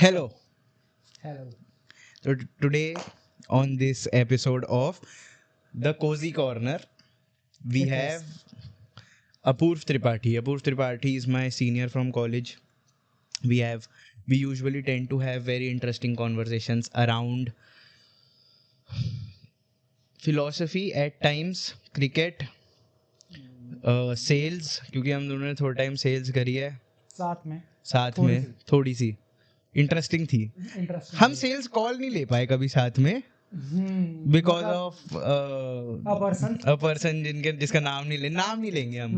Hello. Hello. So today on this episode of The Cozy Corner, we It have is. Apurv Tripathi. Apurv Tripathi is my senior from college. We usually tend to have very interesting conversations around philosophy at times, cricket, sales, क्योंकि हम दोनों ने थोड़ा time sales करी है साथ में थोड़ी सी इंटरेस्टिंग थी. इंटरेस्टिंग हम सेल्स कॉल नहीं ले पाए कभी साथ में बिकॉज ऑफ a person जिसका नाम नहीं लेंगे हम.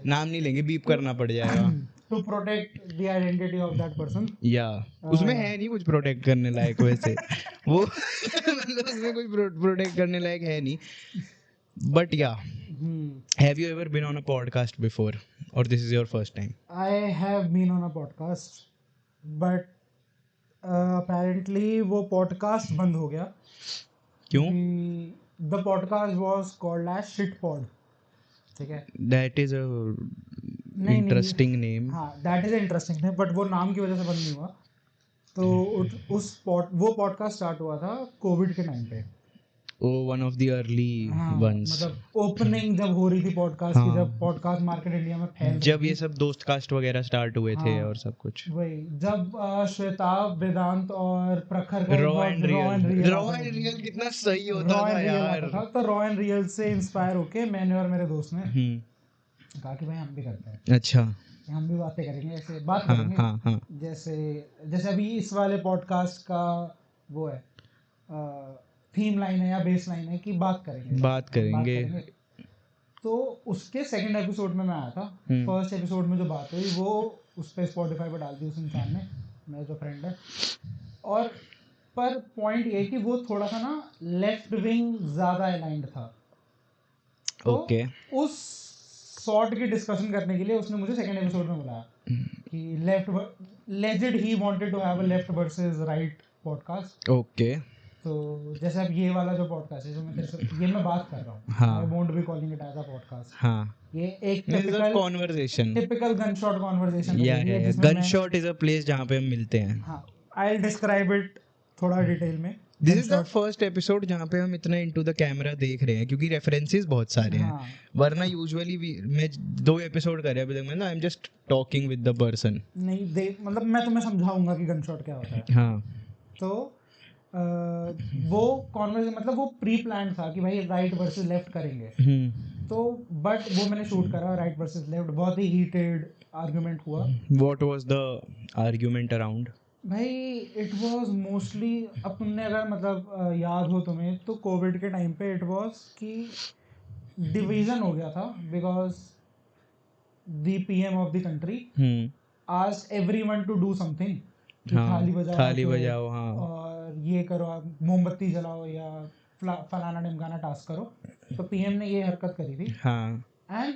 नाम नहीं लेंगे, बीप करना पड़ जाएगा. to protect the identity of that person. या उसमें है नहीं कुछ प्रोटेक्ट करने लायक वैसे. वो मतलब उसमें कोई प्रोटेक्ट करने लायक है नहीं. But yeah, have you ever been on a podcast before or this is your first time? I have been on a podcast, but apparently वो podcast बंद हो गया. क्यों? The podcast was called as Shitpod. ठीक है. That is a interesting name. हाँ, that is interesting है, but वो नाम की वजह से बंद नहीं हुआ. तो वो पॉडकास्ट स्टार्ट हुआ था कोविड के टाइम पे. One of the early ones. मतलब ओपनिंग जब हो रही थी पॉडकास्ट की, जब पॉडकास्ट मार्केट इंडिया में फैल जब ये सब दोस्त कास्ट वगैरह स्टार्ट हुए थे और सब कुछ. वही जब श्वेताब, वेदांत और प्रखर का रॉ एंड रियल कितना सही होता था यार. तो रॉ एंड रियल से इंस्पायर होके मैंने और मेरे दोस्त ने कहा कि भाई हम भी करते हैं. अच्छा. हम भी बातें करेंगे, ऐसे बात करेंगे. हाँ. जैसे अभी इस वाले पॉडकास्ट का वो है, थीम लाइन है या बेस लाइन है कि बात करेंगे. तो उसके सेकंड एपिसोड में मैं आया था. फर्स्ट एपिसोड में जो बात हुई वो उस पे स्पॉटिफाई पर डाल दी उस इंसान ने, मेरा जो फ्रेंड है. और पर पॉइंट ये कि वो थोड़ा सा ना लेफ्ट विंग ज्यादा अलाइंड था. तो उस सॉर्ट की डिस्कशन करने के लिए उसने मुझे सेकंड एपिसोड में बुलाया कि legend he wanted to have a left versus right podcast. Okay. तो जैसे अब ये वाला जो पॉडकास्ट है जो मैं तेरे से मैं बात कर रहा हूँ, I won't be calling it as a podcast. हाँ, ये एक टिपिकल गनशॉट कॉन्वर्सेशन है. गनशॉट इज अ प्लेस जहाँ पे हम मिलते हैं. हाँ, आई विल डिस्क्राइब इट थोड़ा डिटेल में. This is the first episode जहाँ पे हम इतना इनटू द कैमरा देख रहे हैं क्योंकि रेफरेंसेस बहुत सारे हैं. वरना यूजुअली मैं 2 एपिसोड कर रहा अभी तक मैं ना, I am just talking with the person. नहीं देख, मतलब मैं तुम्हें समझाऊंगा कि गनशॉट क्या होता है. हाँ. तो वो कॉन्वर्सेशन मतलब वो प्री प्लान था कि भाई राइट वर्सेस लेफ्ट करेंगे. तो बट वो मैंने शूट करा राइट वर्सेस लेफ्ट, बहुत ही हीटेड आर्गुमेंट हुआ. What was the argument around? भाई इट वाज मोस्टली, अब तुमने अगर मतलब याद हो तुम्हें तो कोविड के टाइम पे इट वाज कि डिवीजन हो गया था because the PM of the country asked everyone to do something. थाली बजाओ हाँ, और ये करो, आप मोमबत्ती जलाओ या फलाना ढिमकाना टास्क करो. तो पीएम ने ये हरकत करी थी. हाँ. एंड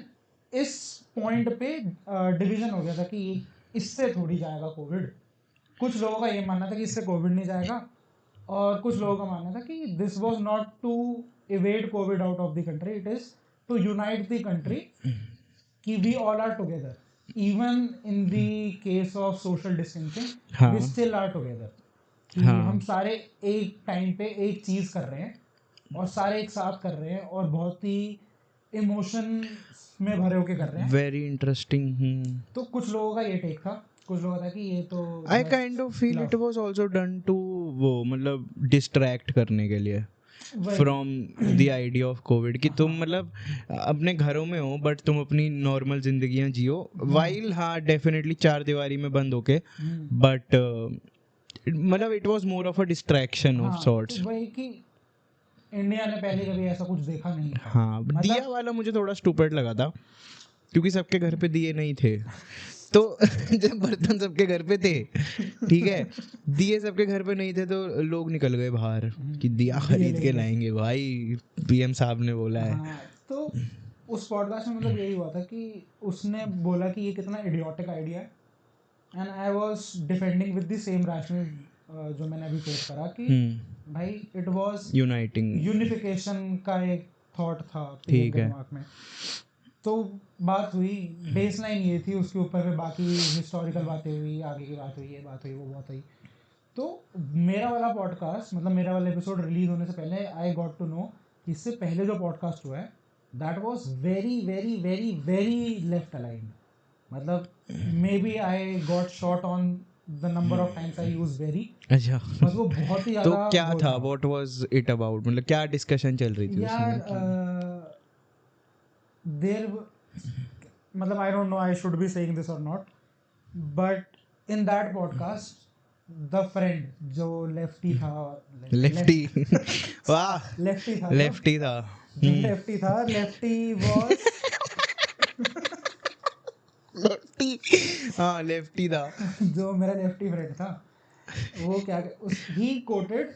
इस पॉइंट पे डिवीजन हो गया था कि इससे थोड़ी जाएगा कोविड. कुछ लोगों का ये मानना था कि इससे कोविड नहीं जाएगा, और कुछ लोगों का मानना था कि this was not to evade covid out of the country, it is to unite the country, कि we all are together. Even in the case of social distancing, we still are together. हम सारे एक time पे एक चीज कर रहे हैं और सारे एक साथ कर रहे हैं और बहुत ही इमोशन में भरे होके कर रहे हैं. Very interesting. तो कुछ लोगों का ये टेक था, कुछ लोगों का था कि ये तो I kind of feel it was also done to वो मतलब डिस्ट्रैक्ट करने के लिए from the idea of Covid कि तुम मतलब अपने घरों में हो बट तुम अपनी नॉर्मल जिंदगियां जियो वाइल. हाँ, डेफिनेटली 4 दीवारी में बंद होके, बट मतलब it was more of a distraction of sorts. वही कि इंडिया ने पहले कभी ऐसा कुछ देखा नहीं. हाँ, दिया वाला मुझे थोड़ा स्टूपिड लगा था क्योंकि सबके घर पे दिए नहीं थे. तो जब बर्तन सबके घर पे थे, ठीक है, दिए सबके घर पे नहीं थे, तो लोग निकल गए बाहर कि दिया खरीद के लाएंगे भाई, पीएम साहब ने बोला है. हाँ, तो उस पॉडकास्ट में मतलब यही हुआ था कि उसने बोला कि ये कितना इडियोटिक आइडिया है, and I was defending with the same rational जो मैंने अभी कोट करा कि भाई इट वाज यूनिफिकेशन का एक थॉट था दिमाग में. तो बात हुई, बेसलाइन ये थी, उसके ऊपर में बाकी हिस्टोरिकल बातें हुई, आगे की बात हुई, ये बात हुई, वो बात हुई. तो मेरा वाला पॉडकास्ट मतलब मेरा वाला एपिसोड रिलीज होने से पहले आई गॉट टू नो कि इससे पहले जो पॉडकास्ट हुआ है that was very very very very left aligned. मतलब maybe I got shot on the number of times I use very. अच्छा. बस वो बहुत ही तो ज्यादा क्या वो था, व्हाट वाज इट अबाउट, मतलब क्या डिस्कशन चल रही थी यार उसमें? देर मतलब I don't know I should be saying this or not but in that podcast the friend जो लेफ्टी था लेफ्टी. वाह. लेफ्टी था लेफ्टी था. जो लेफ्टी था लेफ्टी वॉज लेफ्टी. हाँ लेफ्टी था. जो मेरा लेफ्टी फ्रेंड था वो क्या ही quoted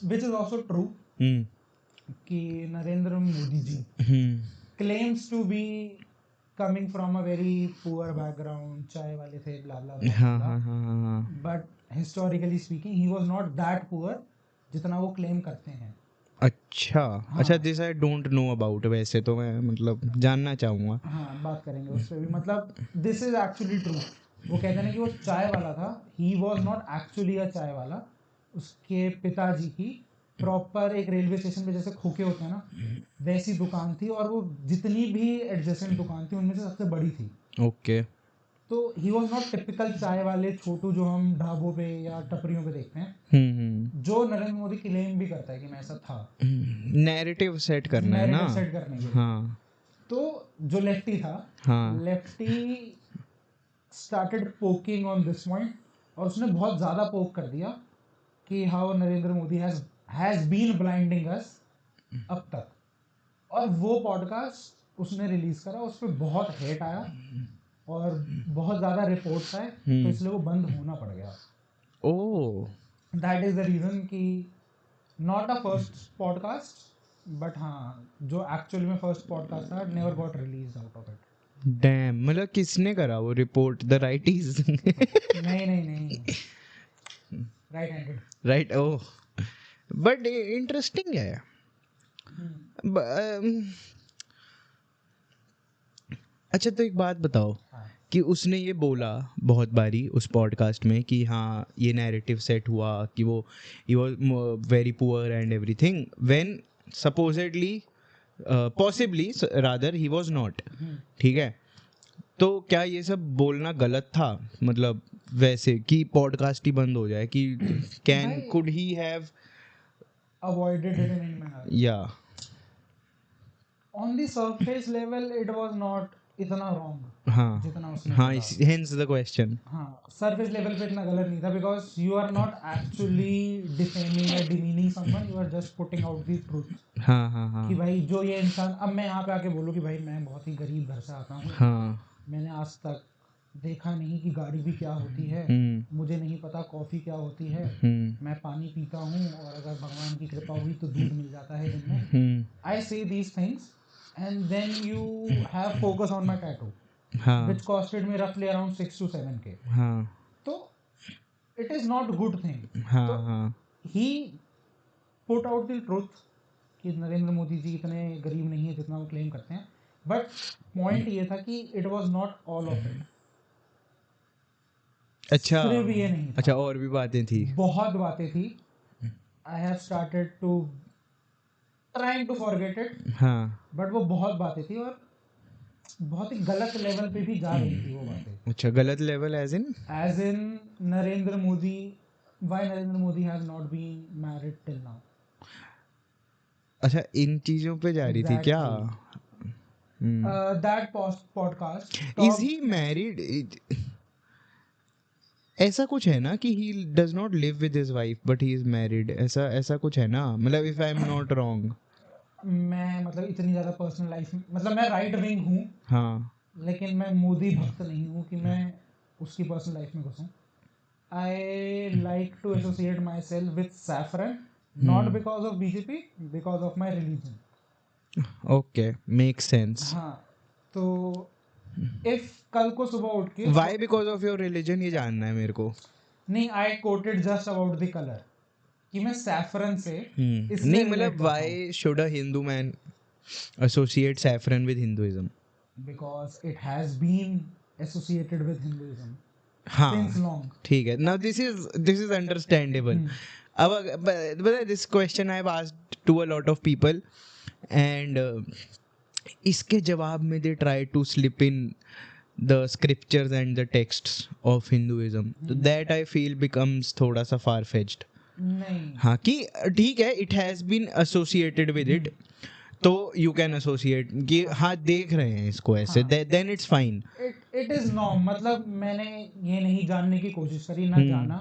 which is also true कि नरेंद्र मोदी जी claims to be coming from a very poor background, चाय वाले थे, blah blah blah हाँ blah. हाँ हाँ हाँ. But historically speaking, he was not that poor जितना वो claim करते हैं. अच्छा. अच्छा, this I don't know about. वैसे तो मैं मतलब जानना चाहूँगा. हाँ बात करेंगे उस पर भी. मतलब this is actually true. वो कहते हैं कि वो चाय वाला था. He was not actually a चाय वाला. उसके पिताजी की प्रॉपर एक रेलवे स्टेशन पे जैसे खोखे होते हैं ना वैसी दुकान थी और वो जितनी भी एडजेसेंट दुकान थी उनमें से सबसे बड़ी थी. ओके. तो ही वॉज नॉट टिपिकल चाय वाले छोटू जो हम ढाबों पे या टपरियों पे देखते हैं. जो नरेंद्र मोदी क्लेम भी करता है कि मैं ऐसा था. नैरेटिव सेट करना है ना. नैरेटिव सेट करने के लिए. हाँ. तो जो लेफ्टी था, हाँ. Lefty started poking on this point और उसने बहुत ज़्यादा पोक कर दिया कि how Narendra Modi has been blinding us अब तक. और वो पॉडकास्ट उसने रिलीज करा, उस पर बहुत हेट आया और बहुत ज़्यादा रिपोर्ट्स आए तो इसलिए वो बंद होना पड़ गया. ओह. दैट इज़ द रीज़न कि not a first podcast but हाँ जो एक्चुअली में फर्स्ट पॉडकास्ट था never got release out of it. Dam. मतलब किसने करा वो रिपोर्ट? The righties? नहीं नहीं नहीं right handed. Right. Oh. But interesting है. अच्छा तो एक बात बताओ कि उसने ये बोला बहुत बारी उस पॉडकास्ट में कि हाँ ये नैरेटिव सेट हुआ कि वो he was very poor and everything when supposedly possibly rather he was not. ठीक है. तो क्या ये सब बोलना गलत था? मतलब वैसे कि पॉडकास्ट ही बंद हो जाए कि could he have avoided it in any manner? या on the surface level it was not इतना रॉन्ग. हाँ जितना उसने हाँ. Hence the question. हाँ सरफेस लेवल पे इतना गलत नहीं था because you are not actually defaming या demeaning someone, you are just putting out the truth. हाँ हाँ हाँ. कि भाई जो ये इंसान, अब मैं यहाँ पे आके बोलूँ कि भाई मैं बहुत ही गरीब घर से आता हूँ. हाँ. मैंने आज तक देखा नहीं कि गाड़ी भी क्या होती है. मुझे नहीं पता कॉफ़ी क्या होती है. मैं पानी पीता हूँ और अगर भगवान की कृपा हुई तो दूध मिल जाता है दिन में. आई से these things and then you have focus on my tattoo, which costed me roughly around 6 to 7K. So it is not good thing. So he put out the truth कि नरेंद्र मोदी जी इतने गरीब नहीं है जितना वो क्लेम करते हैं. बट पॉइंट ये था कि it was not all of it. अच्छा. सिर्फ ये नहीं था. अच्छा और भी बातें थी. बहुत बातें थी. I have started to trying to forget it. हाँ. बट वो बहुत बातें थी और बहुत ही गलत लेवल पे भी जा रही थी वो बातें. अच्छा गलत level as in Narendra Modi, why Narendra Modi has not been married till now. अच्छा इन चीजों पे जा रही थी क्या? That podcast. Is he married? ऐसा कुछ है ना कि he does not live with his wife but he is married. ऐसा ऐसा कुछ है ना? मतलब if I am not wrong. मैं मतलब इतनी ज़्यादा पर्सनल लाइफ में, मतलब मैं राइट विंग हूँ. हाँ. लेकिन मैं मोदी भक्त नहीं हूँ कि मैं उसकी पर्सनल लाइफ में घुसूँ. I like to associate myself with saffron, not because of BJP, because of my religion. Okay makes sense. हाँ. तो इफ कल को सुबह उठ के why because of your religion ये जानना है मेरे को. नहीं, I quoted just about the colour कि मैं सैफरन से नहीं मतलब why should a Hindu man associate saffron with Hinduism? Because it has been associated with Hinduism. हाँ since long. ठीक है. Now this is understandable. अब this question I have asked to a lot of people and इसके जवाब में they try to slip in the scriptures and the texts of Hinduism. So that I feel becomes थोड़ा सा far fetched. नहीं. हाँ कि ठीक है, it has been associated with it, तो you can associate कि हाँ देख रहे हैं इसको ऐसे, then it's fine. It is norm. मतलब मैंने ये नहीं जानने की कोशिश करी, ना जाना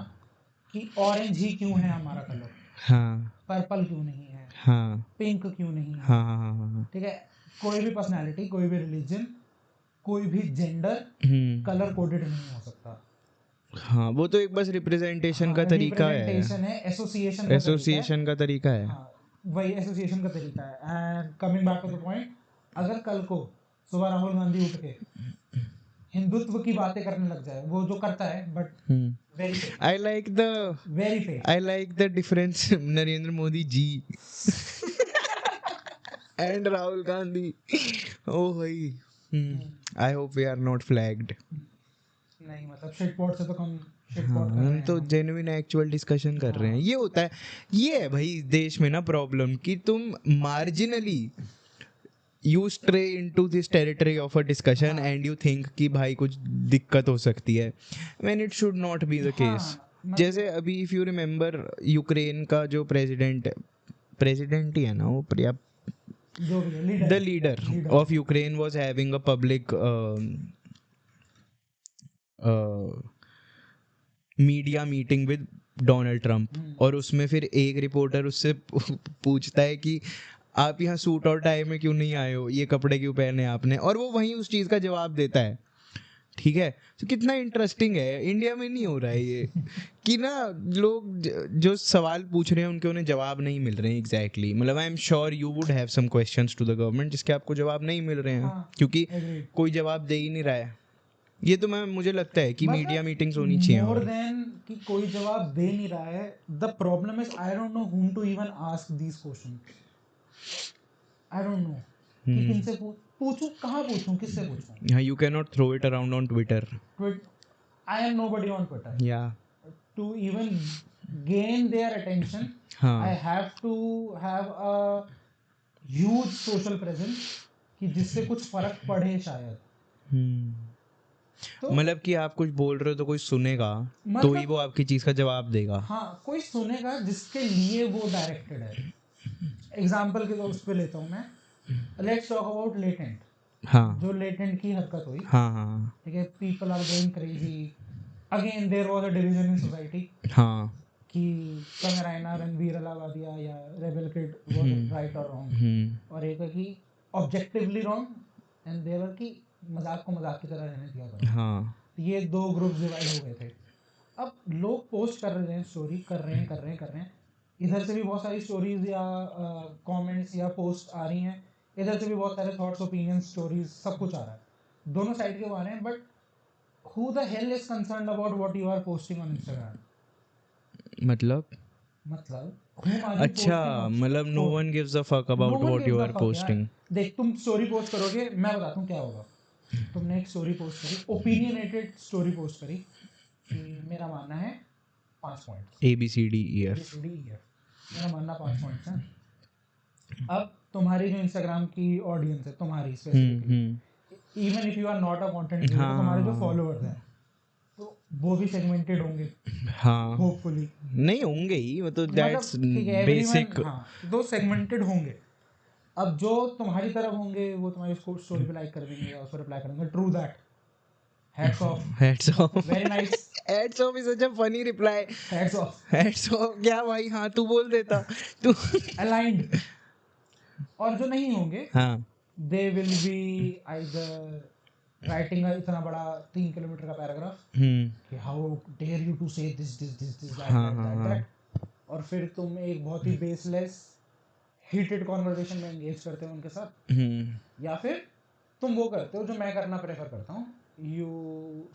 कि ऑरेंज ही क्यों है हमारा कलर, हाँ पर्पल क्यों नहीं है, हाँ पिंक क्यों नहीं है. हाँ हाँ हाँ. ठीक है, कोई भी पर्सनालिटी, कोई भी रिलीजन, कोई भी जेंडर कलर कोडेड नहीं हो सकता. हाँ वो तो एक बस रिप्रेजेंटेशन का तरीका है, रिप्रेजेंटेशन है, एसोसिएशन का तरीका है. हाँ, वही एसोसिएशन का तरीका है. And coming back to the point, अगर कल को सुबह राहुल गांधी उठ के हिंदुत्व की बातें करने लग जाए, वो जो करता है, but very I like the difference Narendra Modi ji and Rahul Gandhi. ओ भाई, I hope we are not flagged. नहीं, मतलब शिटपॉट से तो कम शिटपॉट कर हम रहे हैं. तो जेन्युइन एक्चुअल डिस्कशन कर रहे हैं. ये होता है, ये है भाई देश में ना प्रॉब्लम कि तुम marginally you stray into this territory of a discussion and you think कि भाई कुछ दिक्कत हो सकती है, when it should not be the case. जैसे अभी if you remember यूक्रेन का जो प्रेसिडेंट ही है ना वो, जो भी है, the leader of Ukraine was having a public media meeting with Donald Trump, और उसमें फिर एक रिपोर्टर उससे पूछता है कि आप यहाँ सूट और टाई में क्यों नहीं आए हो, ये कपड़े क्यों पहने आपने, और वो वहीं उस चीज़ का जवाब देता है. ठीक है, तो कितना इंटरेस्टिंग है. इंडिया में नहीं हो रहा है ये कि ना लोग जो सवाल पूछ रहे हैं उनके उन्हें जवाब नहीं मिल रहे हैं एग्जैक्टली. मतलब I am sure you would have some questions to the government जिसके आपको जवाब नहीं मिल रहे हैं, क्योंकि कोई जवाब दे ही नहीं रहा है. ये तो मुझे लगता है कि मीडिया मीटिंग्स होनी चाहिए. मोर देन कि कोई जवाब दे नहीं रहा है, the problem is I don't no whom to even ask these questions. I don't know कि किनसे पूछूं, कहाँ पूछूं, किससे पूछूं. Yeah, you cannot throw it around on Twitter. I am nobody on Twitter. Yeah. To even gain their attention, I have to have a huge social presence कि जिससे कुछ फर्क पड़े शायद. तो मतलब कि आप कुछ बोल रहे हो तो कोई सुनेगा, तो ही वो आपकी चीज का जवाब देगा. हाँ, कोई सुनेगा जिसके लिए वो डायरेक्टेड है. एग्जाम्पल के उस पे लेता हूँ मैं. Let's talk about latent. हाँ, जो लेटेंट की हरकत हुई. हाँ हाँ, ठीक है, people are going crazy. Again there was a division in society. हाँ, कि कंगराइना, रणवीर अलावादिया या रेबल किड वाज राइट और रॉन्ग, और एक है कि ऑब्जेक्टिवली रॉन्ग एंड देवर की मजाक को मजाक की तरह रहने दिया करो. हाँ, ये दो ग्रुप डिवाइड हो गए थे. अब लोग पोस्ट कर रहे हैं, स्टोरी कर रहे हैं. इधर से भी बहुत सारी स्टोरीज या कमेंट्स या पोस्ट आ रही हैं, इधर से भी बहुत सारे थॉट्स, ओपिनियंस, स्टोरीज, सब कुछ आ रहा है. दोनों साइड के बारे में. But who the hell is concerned about what you are posting on Instagram? मतलब अच्छा, मतलब no one gives a fuck about what you are posting. देख, तुम स्टोरी पोस्ट करोगे, मैं बताता हूँ क्या होगा. तुमने एक स्टोरी पोस्ट करी, ओपिनियनेटेड स्टोरी पोस्ट करी कि मेरा मानना है 5 पॉइंट्स, ABCDEF. मेरा मानना 5 पॉइंट्स हैं. अब तुम्हारी जो इंस्टाग्राम की ऑडियंस है, तुम्हारी specifically, even if you are not a content creator, तुम्हारे जो फॉलोअर्स हैं तो वो भी सेगमेंटेड होंगे. हाँ, होपफुली नहीं होंगे ही, वो तो दैट्स बेसिक. दो सेगमेंटेड होंगे. अब जो तुम्हारी तरफ होंगे वो तुम्हारी स्टोरी पे लाइक कर देंगे या उसको रिप्लाई करेंगे. True that. Hats off. Very nice. Hats off is such a funny reply. Hats off. क्या भाई, हाँ तू बोल देता तू. Aligned. और जो नहीं होंगे, हाँ, they will be either writing इतना बड़ा 3 किलोमीटर का पैराग्राफ कि how dare you to say this that. और फिर तुम एक बहुत ही बेसलेस हीटेड कॉन्वर्सेशन में एंगेज करते हो उनके साथ. या फिर तुम वो करते हो जो मैं करना प्रेफर करता हूँ. You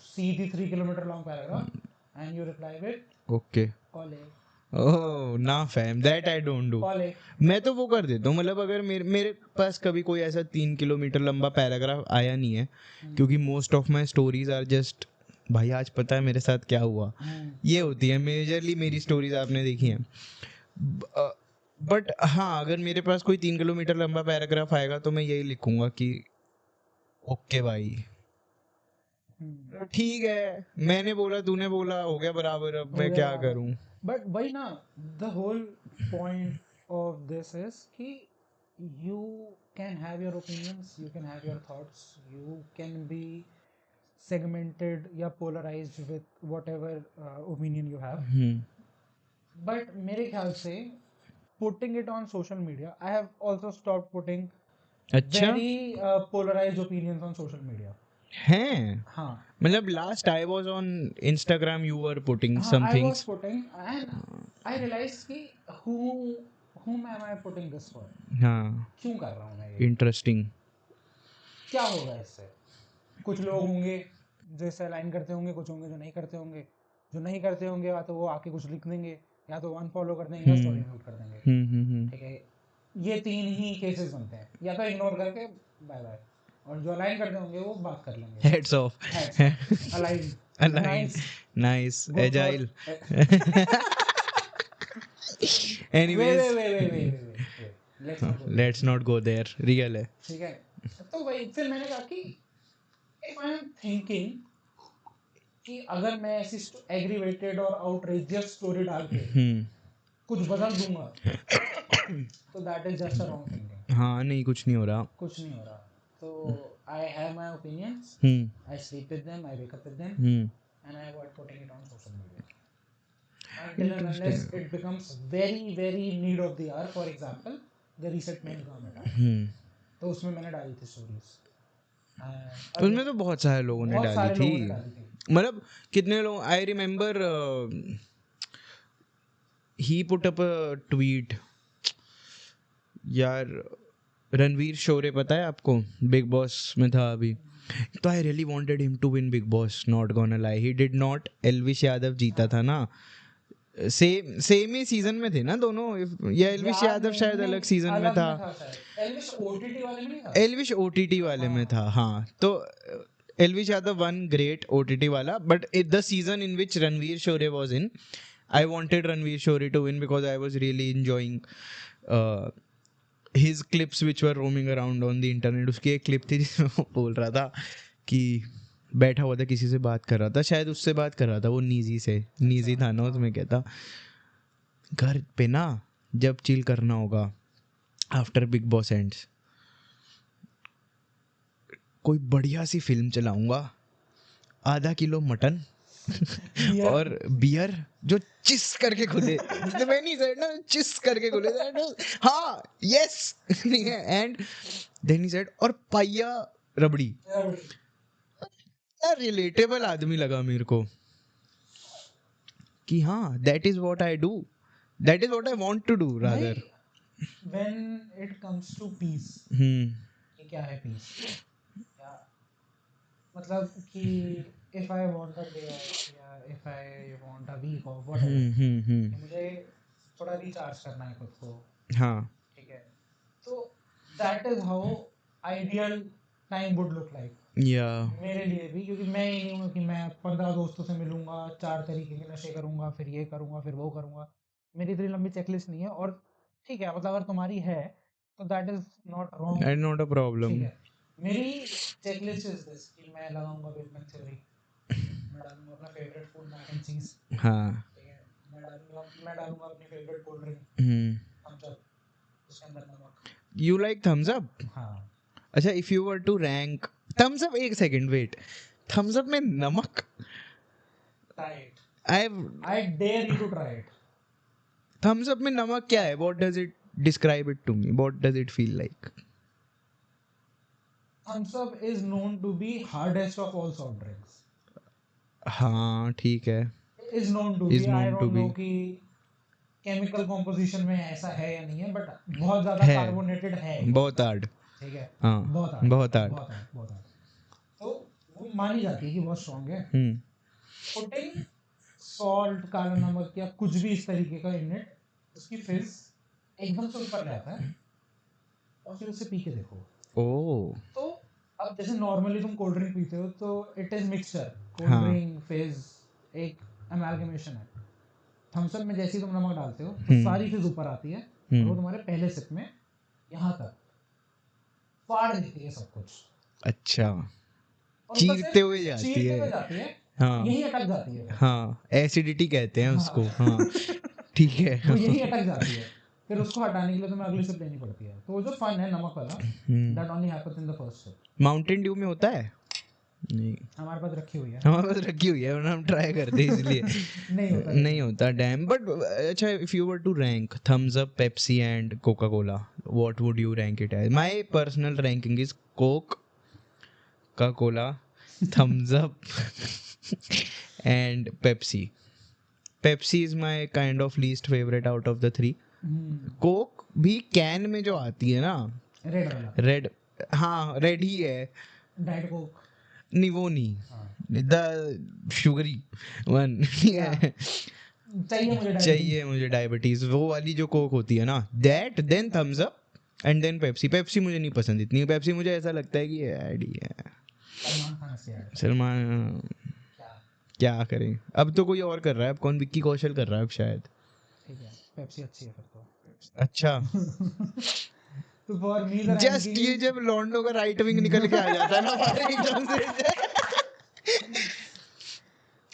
see the 3 kilometer long paragraph and you reply with okay. Ole. Oh, ना fam, that I don't do. Ole. मैं तो वो कर देता हूँ. मतलब अगर मेरे पास कभी कोई ऐसा 3 किलोमीटर लंबा पैराग्राफ आया नहीं है, क्योंकि most of my stories are just भाई आज पता है मेरे साथ क्या हुआ, ये होती है मेजरली मेरी स्टोरीज आपने देखी हैं। बट हाँ, अगर मेरे पास कोई 3 किलोमीटर लंबा पैराग्राफ आएगा तो मैं यही लिखूंगा कि ओके भाई ठीक है, मैंने बोला तूने बोला, हो गया बराबर, अब मैं क्या करूं। बट वही ना, the whole point of this is कि you can have your opinions, you can have your thoughts, you can be segmented या polarized with whatever opinion you have. But मेरे ख्याल से putting it on social media, I have also stopped putting अच्छा very polarized opinions on social media. हैं, हाँ, मतलब last I was on Instagram, you were putting हाँ, सम I was things. putting and I realized कि whom am I putting this for? हाँ, क्यों कर रहा हूँ मैं ये? इंटरेस्टिंग। क्या होगा इससे? कुछ लोग होंगे जो इससे अलाइन करते होंगे, कुछ होंगे जो नहीं करते होंगे। जो नहीं करते होंगे या तो वो आके कुछ लिख देंगे, या तो अनफॉलो कर देंगे, या स्टोरी म्यूट कर देंगे। ठीक है, ये 3 ही केसेस बनते हैं, या तो इग्नोर करके बाय बाय, और जो अलाइन करते होंगे वो बात कर लेंगे। Heads off. Align align, nice, agile. Anyways, let's not go there, real है। ठीक है, तो वही फिर मैंने कहा कि इफ आई एम थिंकिंग कि अगर मैं ऐसी एग्रीवेटेड और आउटरेजियस स्टोरी डाल के कुछ बदल दूंगा तो that is just a wrong thinking. हाँ, नहीं कुछ नहीं हो रहा, कुछ नहीं हो रहा। तो I have my opinions, I sleep with them, I wake up with them, and I avoid putting it on social media until and unless it becomes very need of the hour. For example, the recent main government attack, तो उसमें मैंने डाली थी stories. उसमें तो बहुत सारे लोगों ने डाली थी, मतलब कितने लोग, I remember he put up a tweet, यार रणवीर शोरे पता है आपको, बिग बॉस में था अभी, तो I really wanted him to win Bigg Boss, not gonna lie, he did not. Elvish Yadav जीता था ना, सेम ही सीजन में थे ना दोनों, या एल्विश यादव शायद अलग सीजन में था। एल्विश ओटीटी वाले में नहीं था, एल्विश ओटीटी वाले में था, हाँ। तो Elvish Yadav won great OTT वाला, but the season in which Ranveer Shorey was in, I wanted Ranveer Shore to win because I was really enjoying his clips which were roaming around on the internet. उसकी एक clip थी जिसमें वो बोल रहा था कि बैठा हुआ था किसी से बात कर रहा था, शायद उससे बात कर रहा था, वो नीजी से, नीजी था ना उसमें, कहता घर पे ना जब चिल करना होगा आफ्टर बिग बॉस एंड्स, कोई बढ़िया सी फिल्म चलाऊंगा, आधा किलो मटन और बियर जो चिस करके खुले, मैंने सेड ना चिस करके खुले, हाँ yes, and then he said और पाइया रबड़ी। यार रिलेटेबल आदमी लगा मेरे को कि हाँ, that is what I do, that is what I want to do rather. When it comes to peace, क्या है पीस? मतलब कि if I want a day off या if I want a week off, whatever, मुझे थोड़ा recharge करना है खुद को, हाँ ठीक है, तो that is how ideal time would look like मेरे लिए भी, क्योंकि मैं ही नहीं हूँ कि मैं 15 दोस्तों से मिलूंगा, 4 तरीके के नशे करूंगा, फिर ये करूंगा, फिर वो करूंगा। मेरी इतनी लंबी चेकलिस्ट नहीं है, और ठीक है, मतलब अगर तुम्हारी है तो that is not wrong and not a problem. ठीक है, मेरी चेकलिस्ट इज दिस कि मैं लगाऊंगा बिग बैंग थ्योरी, मैं डालूंगा अपना फेवरेट फूड मैक एंड चीज, हाँ ठीक है, मैं डालूंगा अपनी favourite cold drink Thums Up, उसके अंदर नमक। You like Thums Up? हाँ। अच्छा, if you were to rank Thums Up, एक सेकंड वेट, थम्स अप में नमक? Try it, I dare you to try it. Thums Up में नमक क्या है? What does it describe it to me, what does it feel like? Thumbs up is known to be hardest of all soft drinks. हाँ ठीक है, Is known to is be, I known to don't be, know कि chemical composition में ऐसा है या नहीं है, बट बहुत ज्यादा है, कार्बोनेटेड है, बहुत हार्ड, ठीक है, हाँ बहुत हार्ड, बहुत हार्ड, बहुत हार्ड, तो वो मानी जाती है कि बहुत स्ट्रांग है। पुटिंग सॉल्ट, काला नमक या कुछ भी इस तरीके का इन इट, उसकी फिज एकदम से ऊपर ले आता है, और फिर उसे पी के देखो। ओह, तो अब जैसे नॉर्मली तुम कोल्ड ड्रिंक पीते हो तो इट इज मिक्सचर, कोल्ड हाँ। ड्रिंक, फिज एक अमेलगमेशन है। थम्स अप में जैसे ही तुम नमक डालते हो तो सारी फिज ऊपर आती है और वो तुम्हारे पहले सिप में यहाँ तक फाड़ देती है सब कुछ, अच्छा, और ऊपर से चीरते हुए जाती चीरते है। हुए जाती है, हाँ यही अटक जाती है फिर। हाँ, एसिडिटी कहते हैं उसको। हाँ ठीक है। वो यही अटक जाती है, फिर उसको हटाने के लिए तुम्हें अगली सिप लेनी पड़ती है। तो वो जो फन है नमक वाला, that only happens in the first sip. Mountain Dew में होता है? नहीं, हमारे पास रखी हुई है। हमारे पास रखी हुई है वरना हम ट्राई करते हैं इसलिए। नहीं होता, नहीं होता डैम। बट अच्छा, if you were to rank Thums Up, Pepsi and Coca Cola, what would you rank it as? My personal ranking is Coke, Coca Cola, Thums Up and Pepsi. Pepsi is my kind of least favorite out of the three. Coke भी can में जो आती है ना, red वाला, red, हाँ red ही है, diet Coke नहीं वो नहीं, द शुगरी वन चाहिए मुझे डायबिटीज, वो वाली जो कोक होती है ना, that, then Thums Up and then Pepsi. Pepsi मुझे नहीं पसंद इतनी, पेप्सी मुझे ऐसा लगता है कि ऐड ही है। सलमान क्या करें, अब तो कोई और कर रहा है, अब कौन, विक्की कौशल कर रहा है अब शायद। ठीक है, पेप्सी अच्छी है फिर तो। अच्छा तो फॉर मी द जस्ट ये जब लॉन्डो का राइट विंग निकल के आ जाता है ना हमारे एकदम से।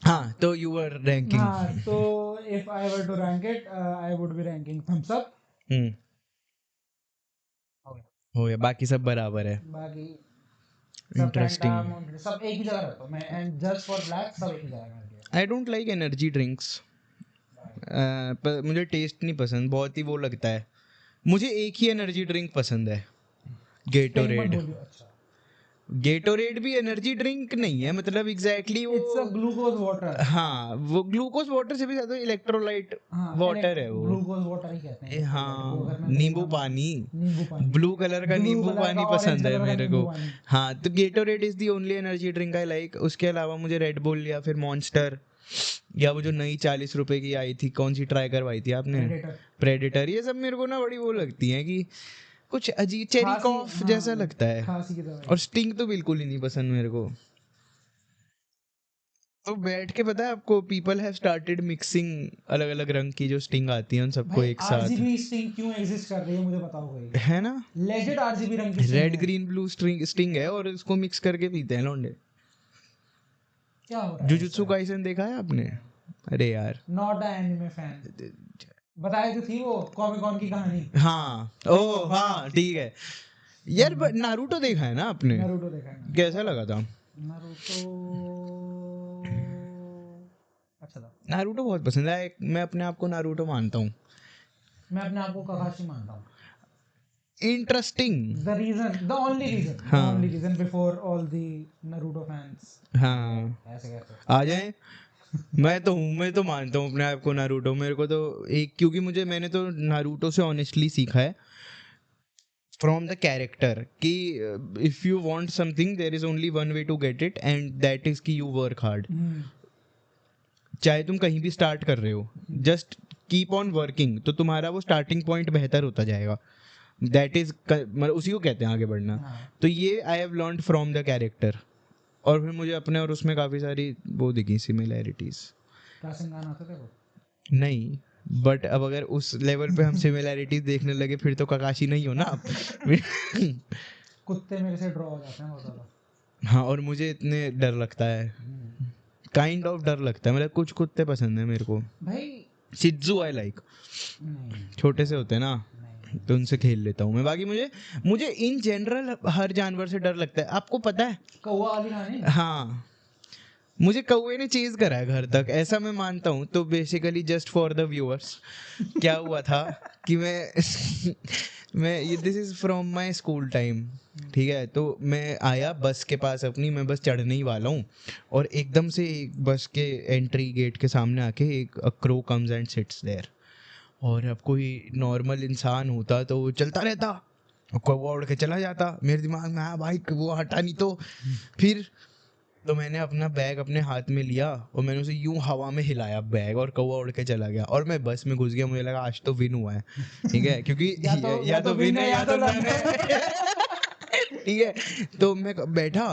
हाँ, तो यू वर रैंकिंग। हाँ, तो if I were to rank it, I would be ranking Thums Up. हो गया, बाकी सब बराबर है। बाकी इंटरेस्टिंग, सब एक ही जगह रखता हूं मैं, एंड जस्ट फॉर ब्लैक सब एक ही जगह रखता आई डोंट लाइक एनर्जी ड्रिंक्स, पर मुझे टेस्ट नहीं पसंद, बहुत ही वो लगता है। मुझे एक ही एनर्जी ड्रिंक पसंद है, गेटोरेड। हूं। अच्छा, गेटोरेड भी एनर्जी ड्रिंक नहीं है, मतलब एग्जैक्टली वो, इट्स अ ग्लूकोज वाटर। हाँ वो ग्लूकोज वाटर से भी ज्यादा इलेक्ट्रोलाइट वाटर है वो, ग्लूकोज वाटर ही कहते हैं। हाँ नींबू पानी, नींबू पानी, ब्लू कलर का नींबू पानी पसंद है मेरे को। पानी। हाँ, तो Gatorade is the only energy drink I like. उसके अलावा मुझे रेड बुल या फिर मॉन्स्टर, या वो जो नई 40 रुपए की आई थी, कौन सी ट्राई करवाई थी आपने, प्रेडेटर, ये सब मेरे को ना बड़ी वो लगती है कि कुछ अजीब, चेरी कॉफ जैसा लगता है, और स्टिंग तो बिल्कुल ही नहीं पसंद मेरे को। तो बैठ के पता है आपको, पीपल हैव स्टार्टेड मिक्सिंग अलग अलग रंग की जो स्टिंग आती है उन सबको एक साथ। आरजीबी स्टिंग क्यों एग्जिस्ट कर रही है मुझे बताओ कोई, है ना, लेजेंड आरजीबी रंग की रेड ग्रीन ब्लू स्टिंग है, और इसको मिक्स करके पीते हैं लौंडे। क्या हो रहा है? जुजुत्सु काइसन देखा है आपने? अरे यार, नॉट अ एनिमे फैन, बताया तो थी वो कॉमिक कॉन की कहानी। हाँ ओ हाँ ठीक है यार। नारुतो देखा है ना आपने? नारुतो देखा है। कैसा लगा था? नारुतो अच्छा था। नारुतो बहुत पसंद है, मैं अपने आप को नारुतो मानता हूँ। मैं अपने आप को काकाशी मानता हूँ। Interesting, the only reason before all the Naruto fans। हाँ ऐसे कैसे आ जाए। मैं तो मानता हूँ अपने आप को नारुतो। मेरे को तो एक, क्योंकि मैंने तो नारुतो से ऑनेस्टली सीखा है फ्रॉम द कैरेक्टर कि if you want something there is only one way to get it, and that is कि यू वर्क हार्ड। चाहे तुम कहीं भी स्टार्ट कर रहे हो, जस्ट कीप ऑन वर्किंग, तो तुम्हारा वो स्टार्टिंग पॉइंट बेहतर होता जाएगा। दैट इज, उसी को कहते हैं आगे बढ़ना। तो ये I have learned from the character, और फिर मुझे अपने और उसमें काफ़ी सारी वो दिखी सिमिलैरिटीज। नहीं, बट अब अगर उस लेवल पे हम सिमिलैरिटीज देखने लगे फिर तो काकाशी नहीं हो ना आप। कुत्ते मेरे से ड्रॉ हो जाते हैं बहुत ज़्यादा। हाँ, और मुझे इतने डर लगता है, काइंड ऑफ डर लगता है, मतलब कुछ कुत्ते पसंद है मेरे को भाई। शिज़ू आई लाइक, छोटे से होते हैं ना, तो उनसे खेल लेता हूँ मैं। बाकी मुझे इन जनरल हर जानवर से डर लगता है। आपको पता है कौवा वाली कहानी? हाँ, मुझे कौवे ने चेज करा है घर तक, ऐसा मैं मानता हूँ। तो basically just for the viewers, क्या हुआ था कि मैं ये this is from my school time, ठीक है। तो मैं आया बस के पास अपनी, मैं बस चढ़ने ही वाला हूँ, और एकदम से एक बस के एंट्री गेट के सामने आके एक crow comes and sits there. और अब कोई नॉर्मल इंसान होता तो वो चलता रहता, कौवा उड़ के चला जाता। मेरे दिमाग में आया भाई वो हटा नहीं तो। फिर तो मैंने अपना बैग अपने हाथ में लिया और मैंने उसे यूं हवा में हिलाया बैग, और कौवा उड़ के चला गया, और मैं बस में घुस गया। मुझे लगा आज तो विन हुआ है, ठीक है, क्योंकि या तो विन है या तो ठीक है। तो मैं बैठा,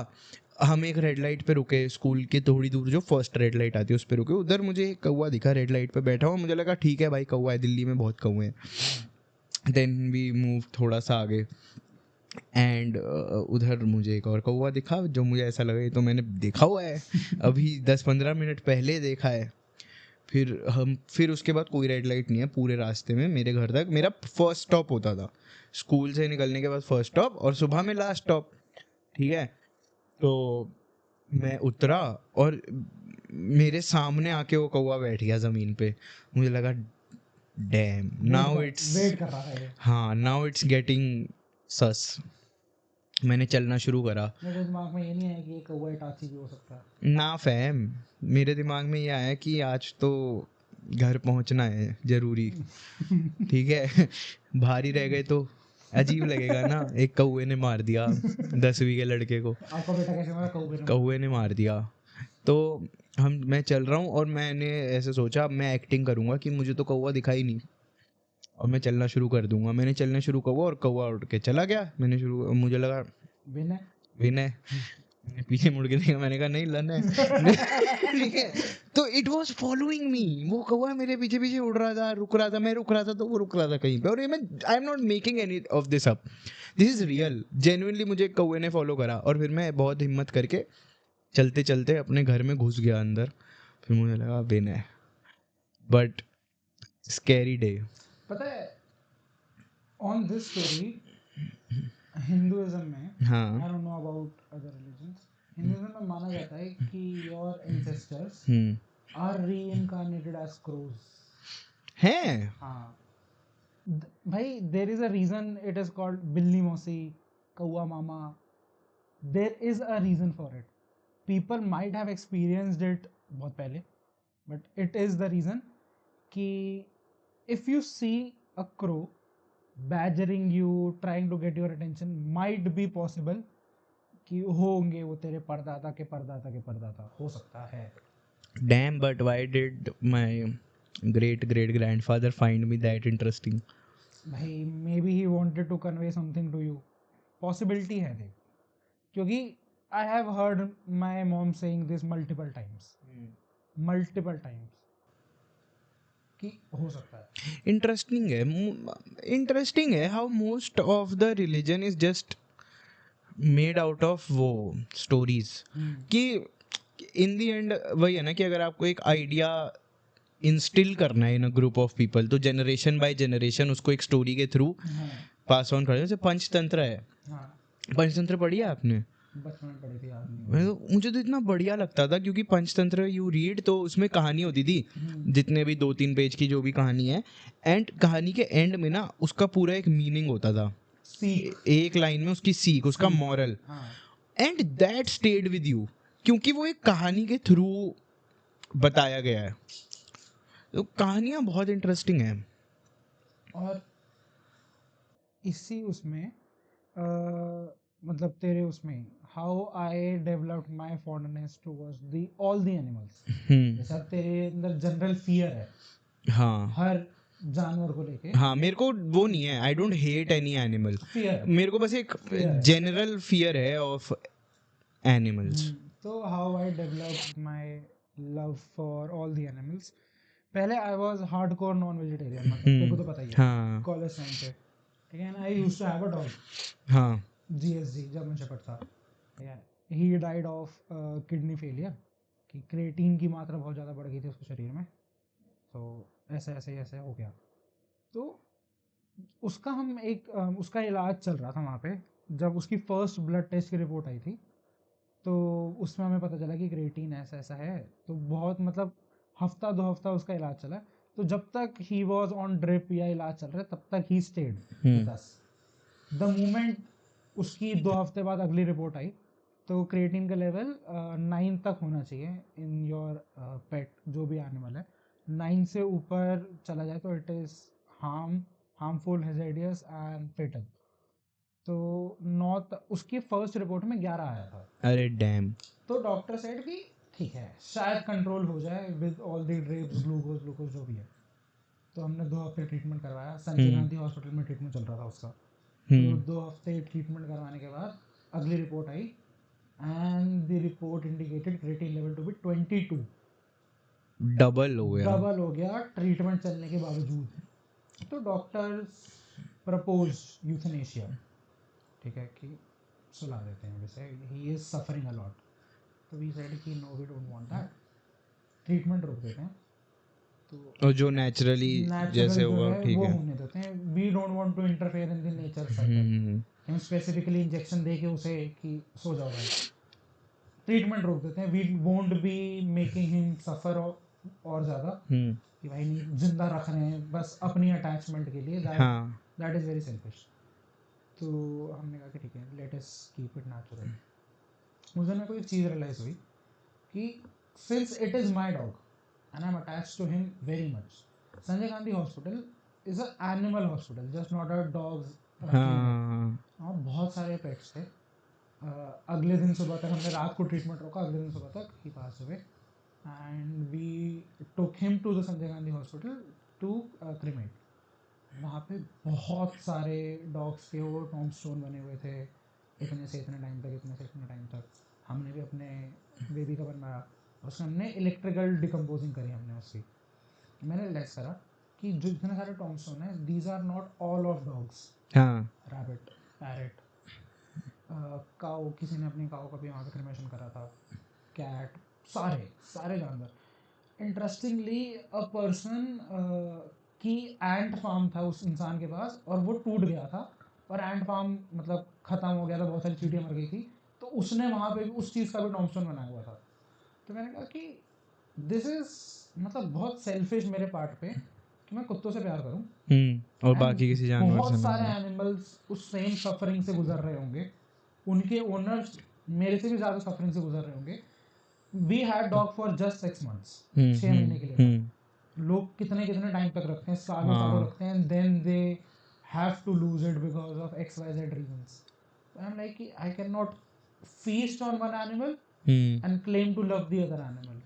हम एक रेड लाइट पे रुके, स्कूल के थोड़ी दूर जो फर्स्ट रेड लाइट आती है उस पे रुके, उधर मुझे एक कौवा दिखा रेड लाइट पे बैठा हुआ, मुझे लगा ठीक है भाई कौवा है, दिल्ली में बहुत कौवे हैं। देन वी मूव थोड़ा सा आगे एंड उधर मुझे एक और कौवा दिखा जो मुझे ऐसा लगा ये तो मैंने देखा हुआ है, अभी 10-15 मिनट पहले देखा है। फिर उसके बाद कोई रेड लाइट नहीं है पूरे रास्ते में मेरे घर तक। मेरा फर्स्ट स्टॉप होता था स्कूल से निकलने के बाद, फर्स्ट स्टॉप, और सुबह में लास्ट स्टॉप, ठीक है। तो मैं उतरा और मेरे सामने आके वो कौवा बैठ गया ज़मीन पे। मुझे लगा डैम, नाउ इट्स, वेट कर रहा है। हाँ नाउ इट्स गेटिंग सस। मैंने चलना शुरू करा। मेरे दिमाग में ये नहीं है कि ये कौवा इटाची भी हो सकता है ना फैम, मेरे दिमाग में ये आया कि आज तो घर पहुंचना है जरूरी, ठीक है। भारी रह गए तो अजीब लगेगा ना, एक कौवे ने मार दिया 10वीं के लड़के को, आपका बेटा कैसे मारा? कौवे ने मार दिया। तो मैं चल रहा हूँ और मैंने ऐसे सोचा अब मैं एक्टिंग करूंगा कि मुझे तो कौवा दिखाई नहीं और मैं चलना शुरू कर दूंगा। मैंने चलना शुरू करा और कौवा उड़ के चला गया। मुझे लगा विनय मैंने पीछे मुड़ के देखा, मैंने कहा नहीं लन है। ठीक है, तो इट वाज फॉलोइंग मी, वो कौवा मेरे पीछे पीछे उड़ रहा था, रुक रहा था, मैं रुक रहा था तो वो रुक रहा था कहीं पे। और ये मैं आई am not making any of this up, this is real, genuinely मुझे कौवे ने फॉलो करा। और फिर मैं बहुत हिम्मत करके चलते चलते अपने घर में घुस गया अंदर। फिर मुझे लगा विनय, बट स्कैरी डे। पता है ऑन दिस स्टोरी हिंदुइज्म में, हाँ I don't know about other religions, Hinduism में माना जाता है कि your ancestors are reincarnated as crows. हैं? हाँ भाई, there is a reason it is called बिल्ली मौसी, कौआ मामा। There is a reason for it. People might have experienced it बहुत पहले, but it is the reason कि if you see a crow badgering you, trying to get your attention, might be possible कि होंगे वो तेरे परदादा के परदादा के परदादा, हो सकता है। Damn, but why did my great great grandfather find me that interesting? भाई maybe he wanted to convey something to you, possibility है देख, क्योंकि I have heard my mom saying this multiple times कि हो सकता है। Interesting है how most of the religion is just made out of वो stories कि in the end वही है ना कि अगर आपको एक आइडिया इंस्टिल करना है in a group of people तो जनरेशन बाय जनरेशन उसको एक स्टोरी के थ्रू पास ऑन कर, जैसे पंचतंत्र है। पंचतंत्र पढ़ी है आपने? बचपन में पढ़ी थी, याद नहीं। मुझे तो इतना बढ़िया लगता था क्योंकि पंचतंत्र यू रीड तो उसमें कहानी होती थी, जितने भी 2-3 पेज की जो भी कहानी है, एंड कहानी के एंड में ना उसका पूरा एक मीनिंग होता था, एक लाइन में उसकी सीख, उसका moral, and that stayed with you क्योंकि वो एक कहानी के थ्रू बताया गया है। तो कहानियां बहुत इंटरेस्टिंग है। और इसी उसमें मतलब तेरे उसमें how I developed my fondness towards the all the animals, जैसा तेरे अंदर जनरल फियर है हाँ हर जानवर को लेके। हाँ, मेरे को वो नहीं है, I don't hate any animal, मेरे को बस एक जनरल फियर है ऑफ एनिमल्स। तो how I developed my love for all the animals, पहले I was hardcore non vegetarian, मतलब तेरे को तो पता ही है, हाँ कॉलेज टाइम पे, ठीक है ना। I used to have a dog, हाँ जीएसजी, जर्मन शेफर्ड था, ठीक है। He died of kidney failure, कि क्रिएटिन की मात्रा बहुत ज़्यादा बढ़ गई थी उसके शरीर में, तो ऐसे हो गया। तो उसका हम एक उसका इलाज चल रहा था वहाँ पे। जब उसकी फर्स्ट ब्लड टेस्ट की रिपोर्ट आई थी तो उसमें हमें पता चला कि क्रिएटिन ऐसा है। तो बहुत मतलब हफ्ता 2 हफ्ता उसका इलाज चला। तो जब तक ही वॉज ऑन ड्रिप या इलाज चल रहा है तब तक he stayed with us. The moment उसकी 2 हफ्ते बाद अगली रिपोर्ट आई तो क्रिएटिन का लेवल 9 तक होना चाहिए इन योर पेट, जो भी एनिमल है। 9 से ऊपर चला जाए तो it is harmful, hazardous and fatal. तो 9 उसकी फर्स्ट रिपोर्ट में 11 आया था। अरे डैम। तो डॉक्टर सेड कि ठीक है शायद कंट्रोल हो जाए with all the drips, glucose जो भी है। तो हमने 2 हफ्ते ट्रीटमेंट करवाया, संजय गांधी हॉस्पिटल में ट्रीटमेंट चल रहा था उसका। तो 2 हफ्ते ट्रीटमेंट करवाने के बाद अगली report I and the report indicated creatine level to be 22. Double हो गया. डबल हो गया ट्रीटमेंट चलने के बावजूद. तो डॉक्टर्स प्रपोज यूथनेशिया. ठीक है कि सुला देते हैं वैसे, he is suffering a lot. तो वी सेड कि no we don't want that, treatment रोक देते हैं. तो और जो नेचुरली जैसे होगा ठीक वो है. होने देते हैं. We don't want to interfere in the nature cycle. हम स्पेसिफिकली इंजेक्शन दे के उसे कि सो जाओ भाई, ट्रीटमेंट रोक देते हैं. We won't be making him suffer और ज़्यादा कि भाई नहीं जिंदा रख रहे हैं बस अपनी अटैचमेंट के लिए. That is very selfish. तो हमने कहा कि ठीक है, let us keep it natural. उस दिन मेरे को एक चीज़ रियलाइज हुई कि since it is my dog and I am attached to him very much, Sanjay Gandhi hospital is a animal hospital, just not a dogs. हाँ, बहुत सारे पेट्स थे. अगले दिन सुबह तक हमने रात को ट्रीटमेंट रोका, अगले दिन सुबह तक ही पास हुए. And we took him to the Sanjay Gandhi hospital to cremate. वहाँ पे बहुत सारे डॉग्स के वो टॉम स्टोन बने हुए थे, इतने से इतने टाइम तक, इतने से इतने टाइम तक. हमने भी अपने बेबी का बनवाया, उसमें हमने इलेक्ट्रिकल डिकम्पोजिंग करी हमने उसकी. मैंने रियलाइज करा कि जो इतने सारे टॉम स्टोन है, these are not all of dogs. Rabbit, parrot, cow, किसी ने अपनी काऊ का भी वहाँ पे क्रिमेशन करा था. कैट, सारे सारे जानवर. इंटरेस्टिंगली अ पर्सन की एंट फार्म था उस इंसान के पास और वो टूट गया था और एंट फार्म मतलब ख़त्म हो गया था, बहुत सारी चीटियाँ मर गई थी. तो उसने वहाँ पे भी उस चीज़ का भी टॉमस्टोन बनाया हुआ था. तो मैंने कहा कि दिस इज़ मतलब बहुत सेल्फिश मेरे पार्ट पे कि मैं कुत्तों से प्यार करूँ और बाकी किसी जानवर बहुत से सारे नहीं. एनिमल्स उस सेम सफरिंग से गुजर रहे होंगे, उनके ओनर्स मेरे से भी ज़्यादा सफरिंग से गुजर रहे होंगे. We had dog for just 6 months, 6 महीने के लिए. लोग कितने कितने टाइम तक रखते हैं, सालों सालों रखते हैं, then they have to lose it because of XYZ reasons. I am like I can not feast on one animal and claim to love the other animal.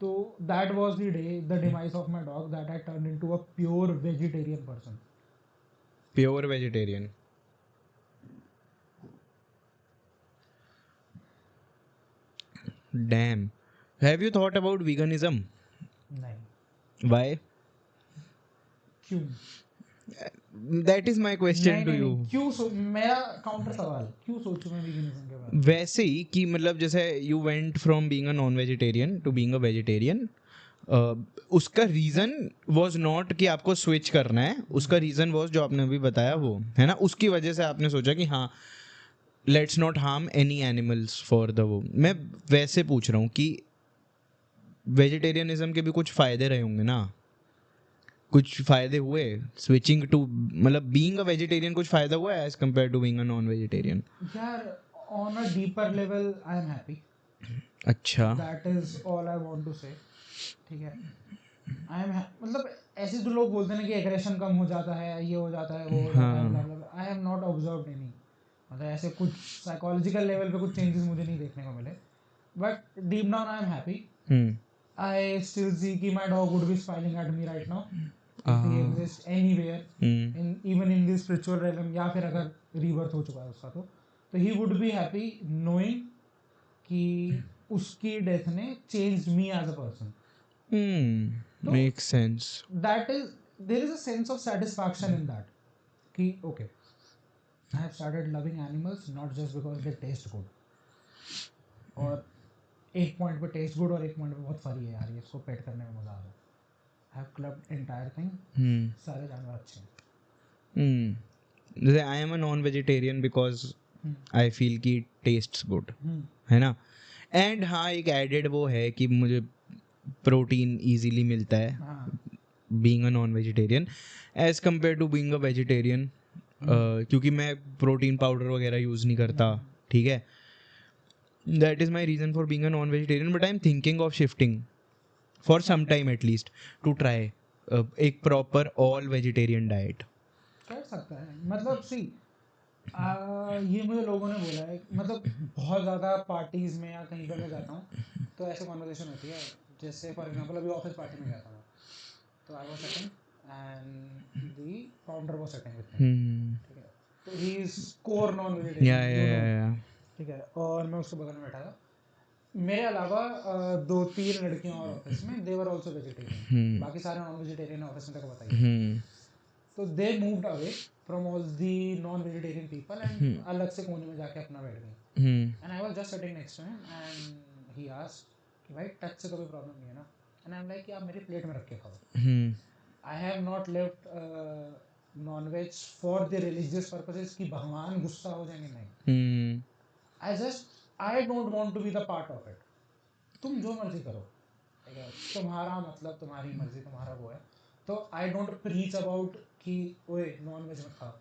So that was the day, the demise of my dog, that I turned into a pure vegetarian person. Pure vegetarian. Damn. Have you thought about veganism? नहीं. Why? क्यों? That is my question to you. क्यों मेरा counter सवाल, क्यों सोचूं मैं veganism के बारे में? वैसे ही कि मतलब जैसे you went from being a non-vegetarian to being a vegetarian, उसका रीज़न वॉज नॉट कि आपको स्विच करना है, उसका रीज़न वॉज जो आपने अभी बताया वो है ना, उसकी वजह से आपने सोचा कि हाँ let's not harm any animals for the वो. मैं वैसे पूछ रहा हूँ कि वेजिटेरियनिज्म के भी कुछ फ़ायदे रहे होंगे ना, कुछ फ़ायदे हुए स्विचिंग टू, मतलब बीइंग अ वेजिटेरियन कुछ फ़ायदा हुआ है as compare to being a non vegetarian? यार on a deeper level I am happy. अच्छा, that is all I want to say. ठीक है, आई एम मतलब ऐसे जो लोग बोलते हैं कि एग्रेशन कम हो जाता है, ये हो जाता है, वो हो जाता है, blah blah, I have not observed any. मतलब ऐसे कुछ साइकोलॉजिकल लेवल पे कुछ चेंजेस मुझे नहीं देखने को मिले. But deep down I am happy. I still see कि my dog would be smiling at me right now if he exists anywhere in even in this spiritual realm, या फिर अगर rebirth हो चुका है उसका तो he would be happy knowing कि उसकी डेथ ने changed me as a person. makes sense. That is, there is a sense of satisfaction in that कि okay, I have started loving animals not just because they taste good. और एक point पे taste good और एक point पे बहुत फरी है यार, ये इसको पेट करने में मजा आ रहा है. I have clubbed entire thing. सारे जानवर अच्छे हैं. जैसे I am a non vegetarian because I feel कि टेस्ट्स गुड, है ना. एंड हाँ एक एडेड वो है कि मुझे प्रोटीन इजीली मिलता है being a non vegetarian as compare to being a vegetarian, क्योंकि मैं प्रोटीन पाउडर वगैरह यूज़ नहीं करता. ठीक है, that is my reason for being a non vegetarian. But I am thinking of shifting for some time at least to try एक proper all vegetarian diet. कर सकता है. मतलब सी ये मुझे लोगों ने बोला है, मतलब बहुत ज़्यादा पार्टीज़ में या कहीं पर मैं जाता हूँ तो ऐसे कॉन्वर्सेशन होती है. जैसे फॉर एग्जांपल अभी ऑफिस पार्टी में गया था मैं, तो I was sitting and the founder was sitting with me. ठीक है, तो he is core non vegetarian. Yeah. ठीक ठीक है, और मैं उसके बगल में बैठा था। मेरे अलावा 2-3 लड़कियां और ऑफिस में, दे वर आल्सो वेजिटेरियन, बाकी सारे नॉन वेजिटेरियन ऑफिस में, तेरे को पता ही है। तो they moved away from all the non vegetarian people and अलग से कोने में जाके अपना बैठ गए। And I was just sitting next to him and he asked कि भाई टच से तो कोई प्रॉब्लम नहीं है ना? एंड आई एम लाइक कि आप मेरी प्लेट में रख के खाओ। I have not left non veg for the religious purposes कि भगवान गुस्सा हो जाएंगे, नहीं। I don't want to be the part of it. तुम जो मर्जी करो, ठीक है, तुम्हारा मतलब, तुम्हारी मर्जी, तुम्हारा वो है। तो आई डोंट प्रीच अबाउट कि ओए नॉन वेज मत खाओ,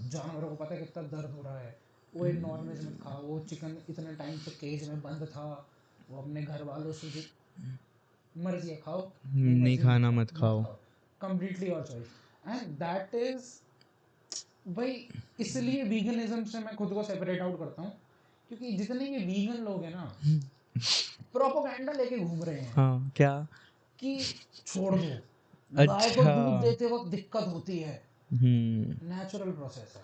जानवरों को पता है कितना दर्द हो रहा है, ओए नॉन वेज मत खाओ, वो चिकन इतने टाइम से केज में बंद था, वो अपने घर वालों से जो मर्जी है खाओ, नहीं खाना मत खाओ। Completely your choice. And that is भाई, इसलिए वीगनिज्म से मैं खुद को सेपरेट आउट करता हूँ, क्योंकि जितने ये वीगन लोग हैं ना, प्रोपेगेंडा लेके घूम रहे हैं। हाँ, क्या कि छोड़ दो, गाय को अच्छा। दूध देते वक्त दिक्कत होती है, नेचुरल प्रोसेस है।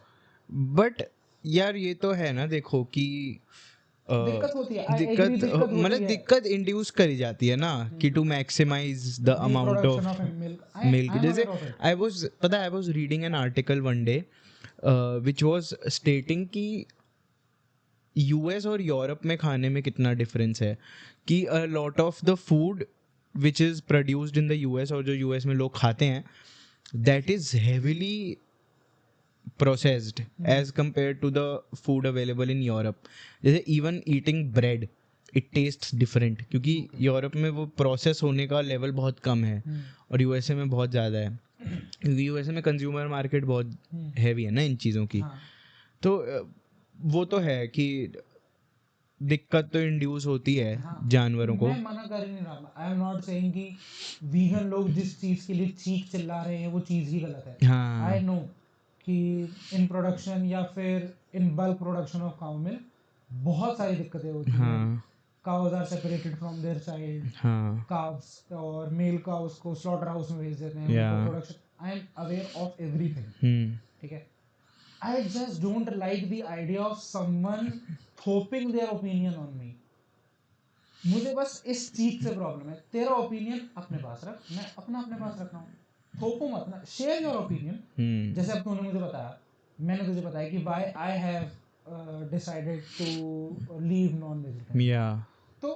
बट यार ये तो है ना, देखो कि दिक्कत होती है, I agree, दिक्कत दिक्कत होती मतलब है। दिक्कत इंड्यूस करी जाती है ना कि to maximise the amount of milk. जैसे I was reading an article one day which was stating कि यूएस और यूरोप में खाने में कितना डिफरेंस है, कि a lot of the food which is produced in the US, और जो यूएस में लोग खाते हैं, that is heavily processed as compare to the food available in Europe. जैसे even eating bread, it tastes different, क्योंकि यूरोप में वो प्रोसेस होने का लेवल बहुत कम है और यूएसए में बहुत ज़्यादा है, क्योंकि यूएसए में कंज्यूमर मार्केट बहुत हैवी है ना इन चीज़ों की। तो वो तो है कि दिक्कत तो इंड्यूस होती है जानवरों को। मैं मना कर ही नहीं रहा, आई एम नॉट सेइंग कि वीगन लोग जिस चीज़ के लिए चीख चिल्ला रहे हैं वो चीज़ ही गलत है। आई नो कि इन प्रोडक्शन या फिर in bulk production of cow milk बहुत सारी दिक्कतें होती हैं। Cows are separated from their child, calves और मेल काउस को स्लॉटर हाउस में भेज देते हैं उनका production. I am aware of everything, ठीक है। I just don't like the idea of someone thoping their opinion on me. मुझे बस इस चीज से प्रॉब्लम है। तेरा ओपिनियन अपने पास रख, मैं अपना अपने पास रख रहा हूँ, थोपो मत ना, शेयर योर ओपिनियन। जैसे अब तूने मुझे बताया, मैंने तुझे बताया कि why I have decided to leave non-vegetarian। तो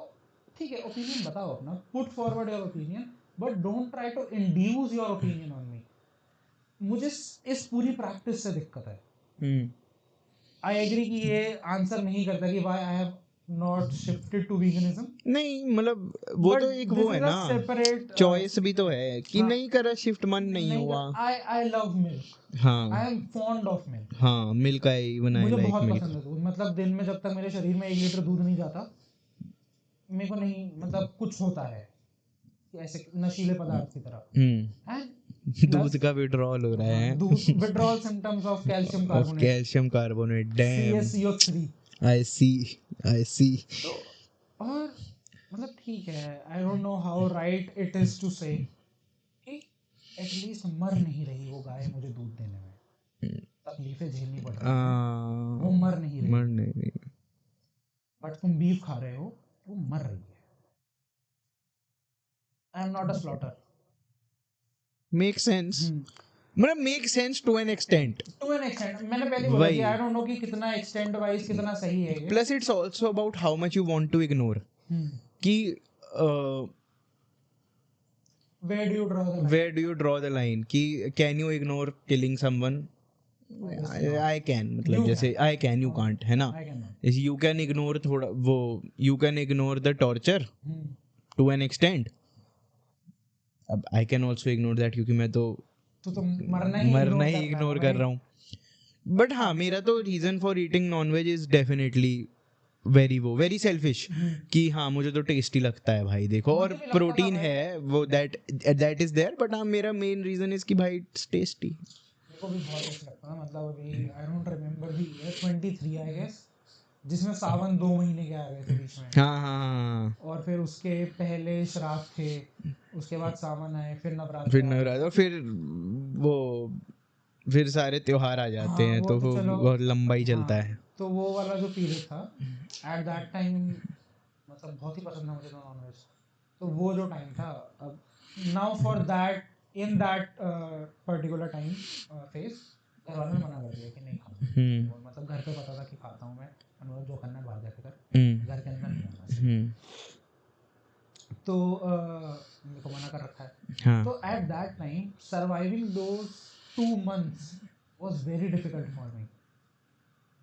ठीक है, ओपिनियन बताओ अपना, put forward your opinion, but don't try to induce your opinion on me। मुझे इस पूरी प्रैक्टिस से दिक्कत है। आई एग्री कि ये आंसर नहीं करता कि why I have not shifted to veganism. नहीं, मतलब वो तो एक वो है ना, सेपरेट चॉइस भी तो है कि नहीं करा, शिफ्ट मन नहीं हुआ। आई लव मिल्क, हाँ, I am fond of milk. हाँ, मिल्क आई वन आई मुझे लाइक बहुत मिल्क। पसंद है दूध। मतलब दिन में जब तक मेरे शरीर में 1 लीटर दूध नहीं जाता, मेरे को नहीं, मतलब कुछ होता है ऐसे नशीले पदार्थ की तरह। एंड दूध का विड्रॉल हो रहा है। Withdrawal symptoms of calcium carbonate, calcium carbonate, damn, CaCO3। I see. तो और मतलब ठीक है, I don't know how right it is to say कि एटलीस्ट मर नहीं रही वो गाय मुझे दूध देने में, तकलीफें झेलनी पड़ रही हैं, वो मर नहीं रही। बट तुम बीफ खा रहे हो, वो मर रही है। I am not a slaughter. Make sense, मतलब make sense to an extent. मैंने पहले बोला कि आई डोंट नो कि कितना एक्सटेंट वाइज कितना सही है। Plus it's also about how much you want to ignore, कि where do you draw the line, कि can you ignore killing someone? I can, मतलब जैसे I can, you can't, है ना। you can ignore थोड़ा वो, you can ignore the torture to an extent। अब I can also ignore that, क्योंकि मैं तो मरना ही इग्नोर कर रहा हूँ। बट हाँ, मेरा तो reason for eating non veg is definitely very selfish, कि हाँ मुझे तो टेस्टी लगता है भाई, देखो, और प्रोटीन है वो, दैट इज देयर। बट हाँ, मेरा मेन रीजन इज कि भाई इट्स टेस्टी। मेरे को भी बहुत टेस्टी लगता है। मतलब अभी I don't remember the year 23 I guess, जिसमें सावन 2 महीने के आ गए थे बीच में। हाँ, और फिर उसके पहले श्राद्ध थे, उसके बाद सावन आए, फिर नवरात्र, फिर वो, फिर सारे त्योहार आ जाते हैं, तो वो बहुत लंबा ही चलता है। तो वो वाला जो पीरियड था, एट दैट टाइम मतलब बहुत ही पसंद था मुझे तो नॉनवेज, तो वो जो टाइम था, अब now for that in that particular time phase घर वालों ने मना कर दिया कि नहीं खाना, और मतलब घर पे पता था कि खाता हूँ मैं, और जो करना है बाहर जाके कर, घर के अंदर नहीं आना, तो मेरे को मना कर रखा है। हाँ तो at that time surviving those 2 months was very difficult for me.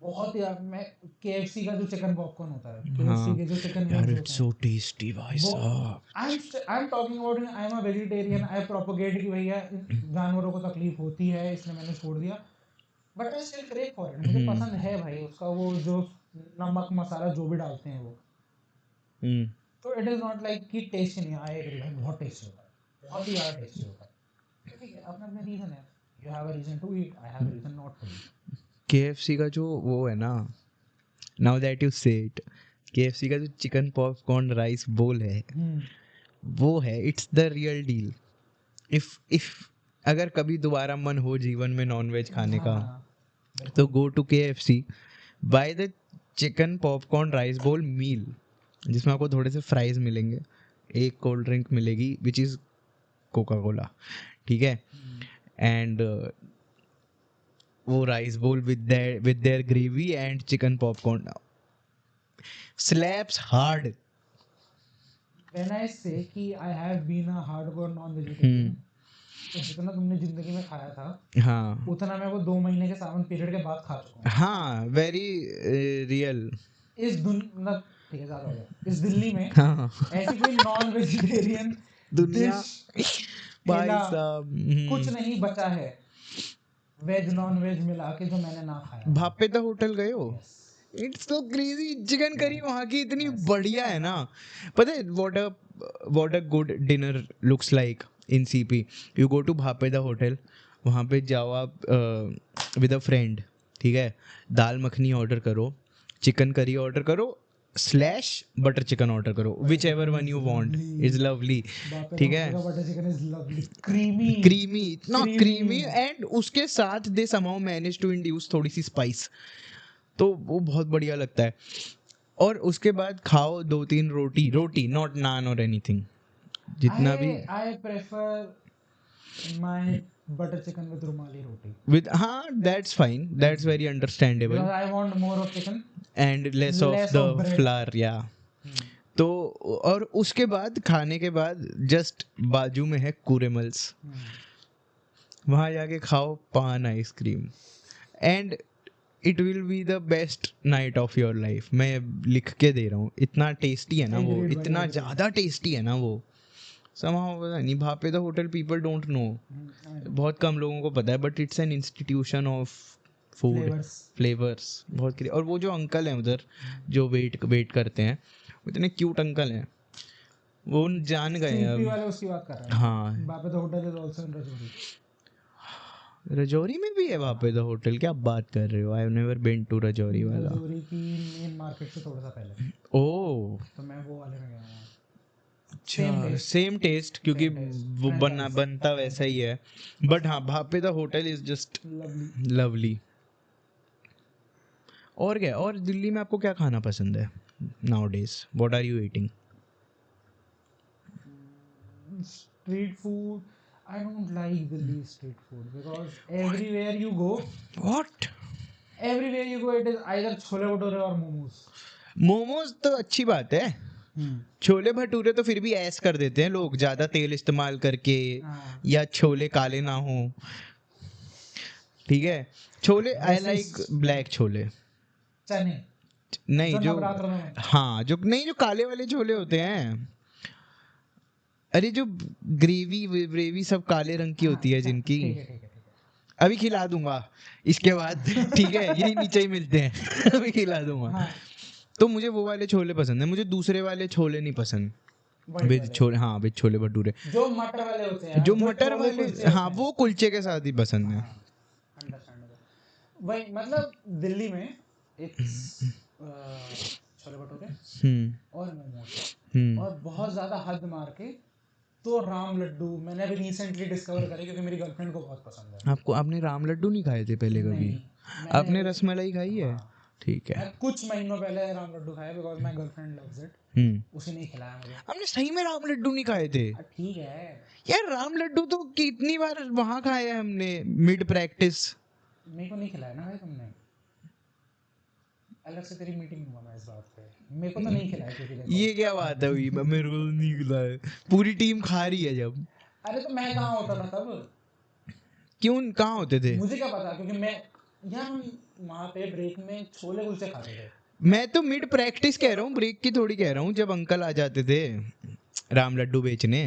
बहुत यार, मैं KFC का जो चिकन पॉपकॉर्न होता है, KFC के जो चिकन यार विंग्स इट्स होते सो टेस्टी भाई हैं, वो साहब। I am talking about, I am a vegetarian, I propagate कि भैया जानवरों को तकलीफ होती है इसलिए मैंने छोड़ दिया, but I still crave for it, मुझे पसंद है भाई उसका वो जो नमक मसाला जो भी डालते हैं वो, तो इट इज नॉट लाइक कि टेस्ट नहीं, आई एग्री भाई बहुत टेस्टी होता है, बहुत ही ज़्यादा टेस्टी होता है, ठीक है, अपना अपना रीज़न है, you have a reason to eat, I have a reason not to eat. KFC का जो वो है ना, now that you say it, KFC का जो चिकन पॉपकॉर्न राइस बोल है, वो है, it's the real deal. If अगर कभी दोबारा मन हो जीवन में नॉनवेज खाने का, तो go to KFC, buy the chicken popcorn rice bowl meal, जिसमें आपको थोड़े से फ्राइज मिलेंगे, एक कोल्ड ड्रिंक मिलेगी विच इज़ कोका कोला, ठीक है, एंड वो राइस बोल with their gravy and chicken popcorn slaps hard. When I say कि I have been a hardcore non-vegetarian, तो जितना तुमने जिंदगी में खाया था, हाँ उतना मैं वो 2 महीने के सावन पीरियड के बाद खा चुका हूँ। हाँ, वेरी रियल। मतलब ठीक है, ज़्यादा हो गया, इस दिल्ली में हाँ ऐसी कोई नॉन वेजिटेरियन दुनिया डिश भाई ठेला साहब, कुछ नहीं बचा है वेज नॉन वेज मिला के जो मैंने ना खाया। भापेता होटल गए हो? Yes. It's so crazy, chicken curry वहाँ की इतनी बढ़िया है ना। पता है what a good dinner looks like in CP? You go to भापेदा होटल, वहाँ पे जाओ आप विद अ फ्रेंड, ठीक है, दाल मखनी ऑर्डर करो, चिकन करी ऑर्डर करो स्लैश बटर चिकन ऑर्डर करो, whichever one you want, is lovely, ठीक है, butter chicken is lovely, creamy creamy, इतना क्रीमी, एंड उसके साथ दे समहाउ मैनेज टू इंड्यूस थोड़ी सी स्पाइस, तो वो बहुत बढ़िया लगता है। और उसके बाद खाओ 2-3 रोटी, नॉट नान और एनीथिंग, जितना भी I prefer my butter chicken with rumali roti with, हाँ that's fine, that's very understandable, because I want more of chicken and less of Less the of bread. Flour, या तो। और उसके बाद खाने के बाद जस्ट बाजू में है कुरेमल्स, वहाँ जाके खाओ पान ice cream, and it will be the best night of your life. मैं लिख के दे रहा हूँ, इतना टेस्टी है ना वो, Agreed, इतना agreed. ज़्यादा टेस्टी है ना वो, somehow पता नहीं, भापेदा होटल पीपल डोंट नो, बहुत कम लोगों को पता है, but it's an institution of food flavours, बहुत। और वो जो अंकल हैं उधर जो वेट करते हैं, वो इतने क्यूट अंकल हैं, वो जान गए हैं CP अब। वाले उसकी बात कर रहे हैं। हाँ, भापेदा hotel is also in Rajouri. Rajouri में भी है भापेदा होटल? क्या बात कर रहे हो? I have never been to Rajouri वाला। रजौरी की मेन मार्केट से थोड़ा सा पहले, ओह तो मैं वो वाले में गया हूँ। अच्छा, सेम टेस्ट, क्योंकि वो बनता वैसा ही है, बट हाँ भापेदा होटल इज जस्ट लवली। और क्या, और दिल्ली में आपको क्या खाना पसंद है nowadays? What are you eating? Street food, I don't like Delhi street food because everywhere you go, what? it is either chole bhature और मोमोज। मोमोज तो अच्छी बात है, छोले भटूरे तो फिर भी ऐस कर देते हैं लोग ज्यादा तेल इस्तेमाल करके, या छोले काले ना हो, ठीक है। Chole I like black chole, चने नहीं जो नवरात्र में, हाँ जो नहीं, जो काले वाले छोले होते हैं, अरे जो ग्रेवी सब काले रंग की होती है जिनकी, ठीक है, अभी खिला दूंगा इसके बाद, ठीक है, यही नीचे ही मिलते हैं, अभी खिला दूंगा। तो मुझे वो वाले छोले पसंद है, मुझे दूसरे वाले छोले नहीं पसंद, विद छोले, हाँ विद छोले भटूरे, जो मटर वाले होते हैं, जो मटर वाले, हाँ वो कुलचे के साथ ही पसंद है। वही मतलब दिल्ली में एक छोले भटूरे और मोमोज, और बहुत ज्यादा हद मार के तो राम लड्डू मैंने अभी रिसेंटली डिस्कवर करे, क्योंकि मेरी गर्लफ्रेंड को बहुत पसंद है। आपने राम लड्डू नहीं खाए थे पहले कभी? आपने रसमलाई खाई है? ठीक है। मैं कुछ महीनों पहले राम लड्डू खाया because my girlfriend loves it, उसी ने खिलाया मुझे। हमने सही में राम लड्डू नहीं खाए थे ठीक है यार, राम लड्डू तो कितनी बार वहां खाए हैं हमने मिड प्रैक्टिस। मेरे को नहीं खिलाया ना भाई तुमने, अलग से तेरी मीटिंग हुआ मैं इस बात पे, मेरे को तो नहीं खिलाया क्योंकि देखो ये क्या बात है हुई, मेरे को तो नहीं खिलाया, पूरी टीम खा रही है जब। अरे तो मैं कहाँ होता था तब, क्यों कहाँ होते थे? मुझे क्या पता, क्योंकि मैं यार हम वहाँ पे ब्रेक में छोले कुलचे खाते थे। मैं तो मिड प्रैक्टिस कह रहा हूँ, ब्रेक की थोड़ी कह रहा हूँ, जब अंकल आ जाते थे राम लड्डू बेचने।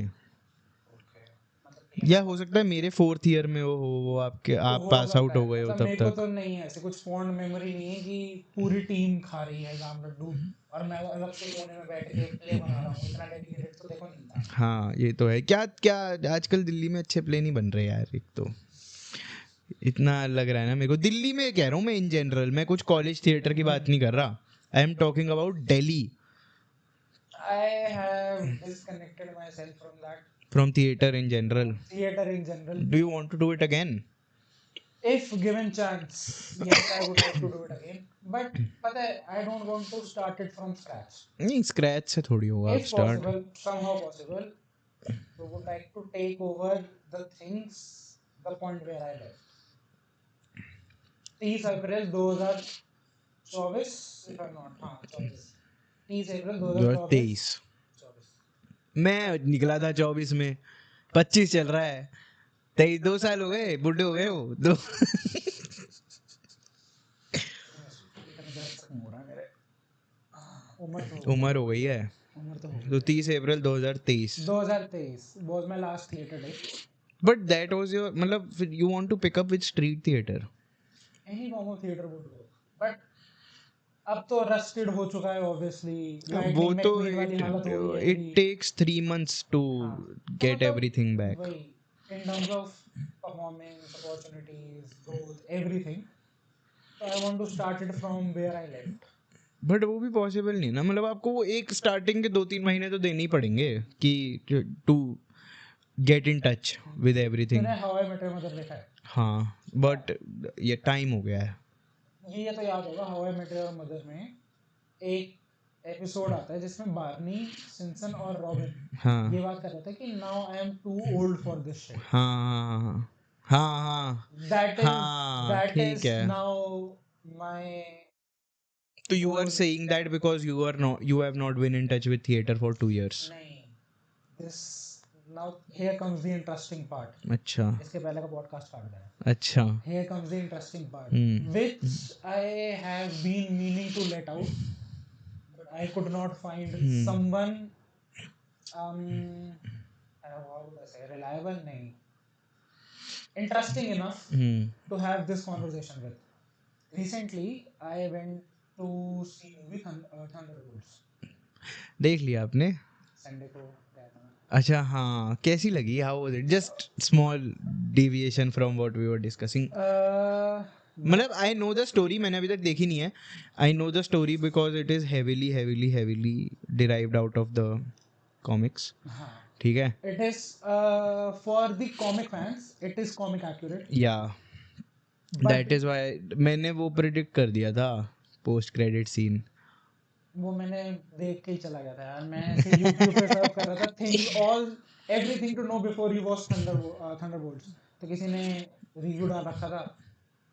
या हो सकता है मेरे 4th ईयर में वो आपके आप पास आउट हो गए हो तब मेरे को तक। तो नहीं है ऐसे कुछ फॉन्ड मेमोरी नहीं है कि पूरी टीम खा रही है राम लड्डू और मैं अलग से कोने में बैठ के प्ले बना रहा हूँ, इतना डेडिकेटेड तो देखो नहीं था। हाँ ये तो है। क्या क्या आजकल दिल्ली में अच्छे प्ले नहीं बन रहे यार, एक तो इतना लग रहा है ना मेरे को, दिल्ली में कह रहा हूँ मैं इन जनरल, मैं कुछ कॉलेज थिएटर की बात नहीं कर रहा, I am talking about Delhi. I have disconnected myself from that. From theater in general. Theater in general. Do you want to do it again? If given chance, yes, I would like to do it again. But पता है, I don't want to start it from scratch. नहीं scratch से थोड़ी होगा If start. possible, somehow possible, we would like to take over the things, the point where I left. 30 April 2024, if I'm not, हाँ 24. 30 अप्रैल 2023। मैं निकला था 24 में, 25 चल रहा है, 23 2 साल हो गए, बुढ़े हो गए हो दो। उम्र हो गई है, तो 30 अप्रैल 2023 was my last theater day. But that was your मतलब you want to pick up with street theater? Any form of theater would work. But अब तो रस्टेड हो चुका है obviously, वो तो it takes 3 months to get everything back. वही in terms of performance, opportunities, growth, everything. So I want to start it from where I left. But वो भी पॉसिबल नहीं ना, मतलब आपको वो एक स्टार्टिंग के 2-3 महीने तो देने ही पड़ेंगे कि to get in touch with everything. मैंने how I met your mother देखा है? हाँ बट ये टाइम हो गया है। ये तो याद होगा, How I met your Mother में एक एपिसोड आता है जिसमें बार्नी, सिम्पसन और रॉबिन ये बात कर रहे थे कि now I am too old for this shit. हाँ हाँ हाँ that ठीक is है। now my तो you are saying that because you have not been in touch with theater for 2 years? नहीं, this now here comes the interesting part. अच्छा, इसके पहले का पॉडकास्ट काट देना। अच्छा, Here comes the interesting part, which I have been meaning to let out, but I could not find someone how would I say, reliable नहीं, interesting enough to have this conversation with. Recently I went to see movie Thunderbolts. देख लिया आपने? Sunday को गया था। अच्छा हाँ, कैसी लगी? How was it? Just small deviation from what we were discussing. मतलब आई नो द स्टोरी, मैंने अभी तक देखी नहीं है। I know the story because it is heavily derived out of the comics. ठीक है, it is for the comic fans, it is comic accurate. या दैट इज व्हाई मैंने वो प्रेडिक्ट कर दिया था पोस्ट क्रेडिट सीन। वो मैंने देख के ही चला गया था यार, मैं ऐसे YouTube पे सर्च कर रहा था everything to know before you watch Thunderbolts, तो किसी ने रिव्यू डाल रखा था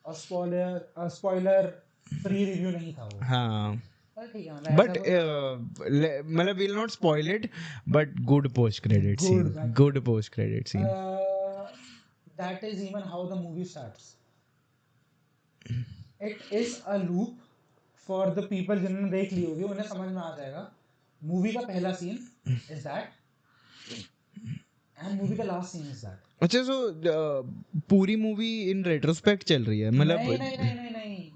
और स्पॉइलर फ्री रिव्यू नहीं था वो। हाँ ठीक है, बट मतलब will not spoil it, but good post credit scene. That is even how the movie starts. It is a loop for the people जिन्होंने देख ली होगी, उन्हें समझ में आ जाएगा। मूवी का पहला scene is that and movie का लास्ट सीन इज दैट। अच्छा, सो पूरी मूवी इन रेट्रोस्पेक्ट चल रही है? मतलब नहीं,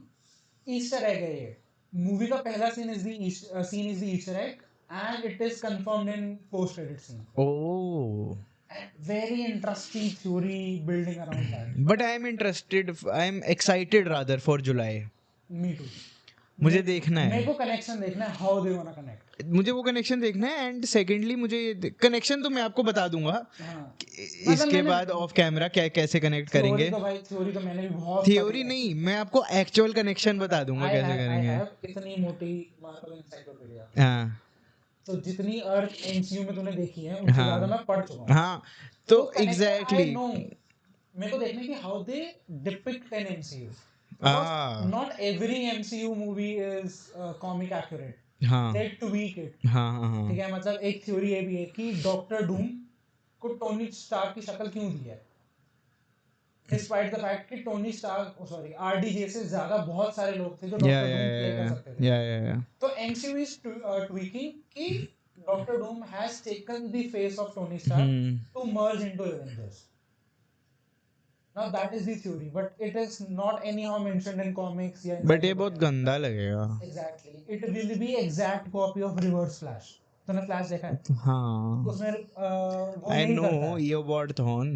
ईस्टर एग है ये। मूवी का पहला scene is the Easter egg and it is confirmed in post credit scene. Oh, very interesting theory building around that. But I am excited rather for July. Me too. मुझे देखना मेरे है, को connection देखना है, how they want to connect. मुझे वो connection देखना है। एंड सेकेंडली मुझे कनेक्शन तो मैं आपको बता दूंगा हाँ इसके बाद ऑफ कैमरा क्या कैसे कनेक्ट करेंगे। थ्योरी तो मैंने भी बहुत थ्योरी नहीं, मैं आपको एक्चुअल कनेक्शन बता दूंगा कैसे आई करेंगे। हैव इतनी मोटी मार्वल एनसाइक्लोपीडिया, हाँ तो जितनी अर्थ एमसीयू में तूने देखी है उससे ज्यादा मैं हाँ पढ़ चुका हूँ। हाँ, तो कनेक्शन आई एग्जैक्टली नो, मेरे को देखने की how they depict an MCU, हाँ not every MCU movie is comic accurate, हाँ दे ट्वीक इट। हाँ हाँ ठीक है, मतलब एक थ्योरी ये भी है कि डॉक्टर डूम को टोनी स्टार्क की शक्ल क्यों दी है, डिस्पाइट द फैक्ट कि टोनी स्टार्क सॉरी आरडीजे से ज्यादा बहुत सारे लोग थे जो या डॉक्टर डूम प्ले कर सकते थे। या तो एमसीयू इज ट्वीकिंग कि Doctor Doom has taken the face of Tony Stark to merge into Avengers. Now that is the theory, but it is not anyhow mentioned in comics या but ये बहुत गंदा लगेगा। Exactly, it will be exact copy of Reverse Flash। तूने flash देखा है? हाँ उसमें वो आई यही नो करता है। ये वर्ड थॉन।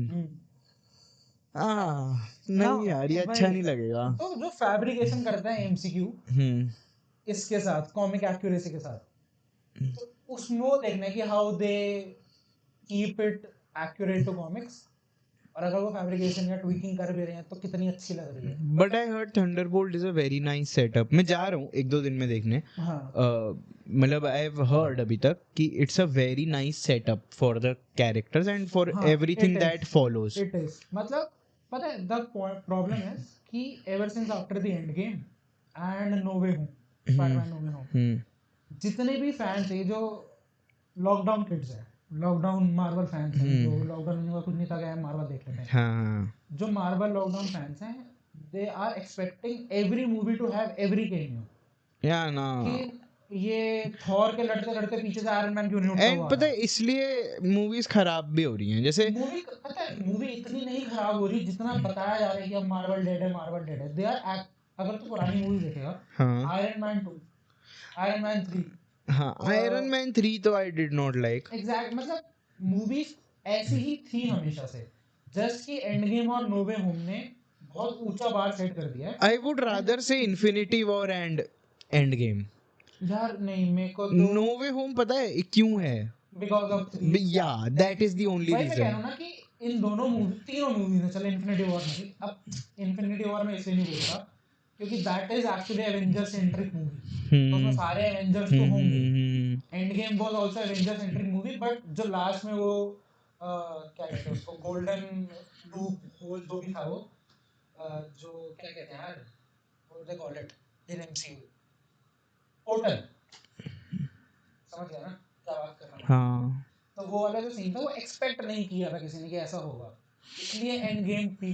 नहीं यार ये अच्छा नहीं लगेगा। तो जो फैब्रिकेशन करता है एमसीक्यू इसके साथ कॉमिक एक्यूरेसी के साथ, तो उसमें वो देखना है कि how they keep it accurate to comics, और अगर वो फैब्रिकेशन या ट्वीकिंग कर भी रहे हैं तो कितनी अच्छी लग रही है। But I heard Thunderbolt is a very nice setup. मैं जा रहा हूँ एक दो दिन में देखने। हाँ मतलब आई हैव हर्ड अभी तक कि it's a very nice setup for the characters and for everything that follows. It is, मतलब पता है द प्रॉब्लम इज कि ever since after the Endgame and No Way Home, Spider Man No Way Home, जितने भी fans थे जो lockdown kids है, lockdown Marvel fans हैं जो लॉकडाउन में कुछ नहीं था गया मार्वल देख लेते हैं, हाँ जो मार्वल लॉकडाउन फैंस हैं, they are expecting every movie to have every cameo. या ना, कि ये थॉर के लड़ते लड़ते पीछे से आयरन मैन क्यों नहीं उठता एंड हुआ पता है इसलिए मूवीज खराब भी हो रही हैं। जैसे मूवी, पता है मूवी इतनी नहीं खराब हो रही जितना बताया जा रहा है कि अब मार्वल डेड है, मार्वल डेड है। दे आर, अगर तू पुरानी मूवी देखेगा, हाँ आयरन मैन 2, आयरन मैन 3, हाँ आयरन मैन 3 तो आई डिड नॉट लाइक। एग्जैक्ट, मतलब मूवीज ऐसी ही थी हमेशा से, जस्ट कि एंड गेम और नो वे होम ने बहुत ऊंचा बार सेट कर दिया है। आई वुड रादर से infinity war and end game. यार नहीं, मेरे को नो वे होम पता है क्यों है? बिकॉज ऑफ या दैट इज द ओनली वही मैं कह रहा हूँ रीजन। ना कि इन दोनों मूवी, तीनों मूवीज में, चलो इन्फिनिटी वॉर नहीं, अब इन्फिनिटी वॉर में इसलिए नहीं बोलता क्योंकि that is actually Avenger centric movie, तो उसमें सारे एवेंजर्स तो होंगे। End game was also Avenger centric movie, but जो लास्ट में वो क्या कहते हैं उसको, गोल्डन लूप होल जो भी था वो, जो क्या कहते हैं यार, what they call it in MCU, portal, समझ गया ना क्या बात कर रहा हूँ? हाँ तो वो वाला जो सीन था वो एक्सपेक्ट नहीं किया था किसी ने कि ऐसा होगा, इसलिए एंड गेम पी।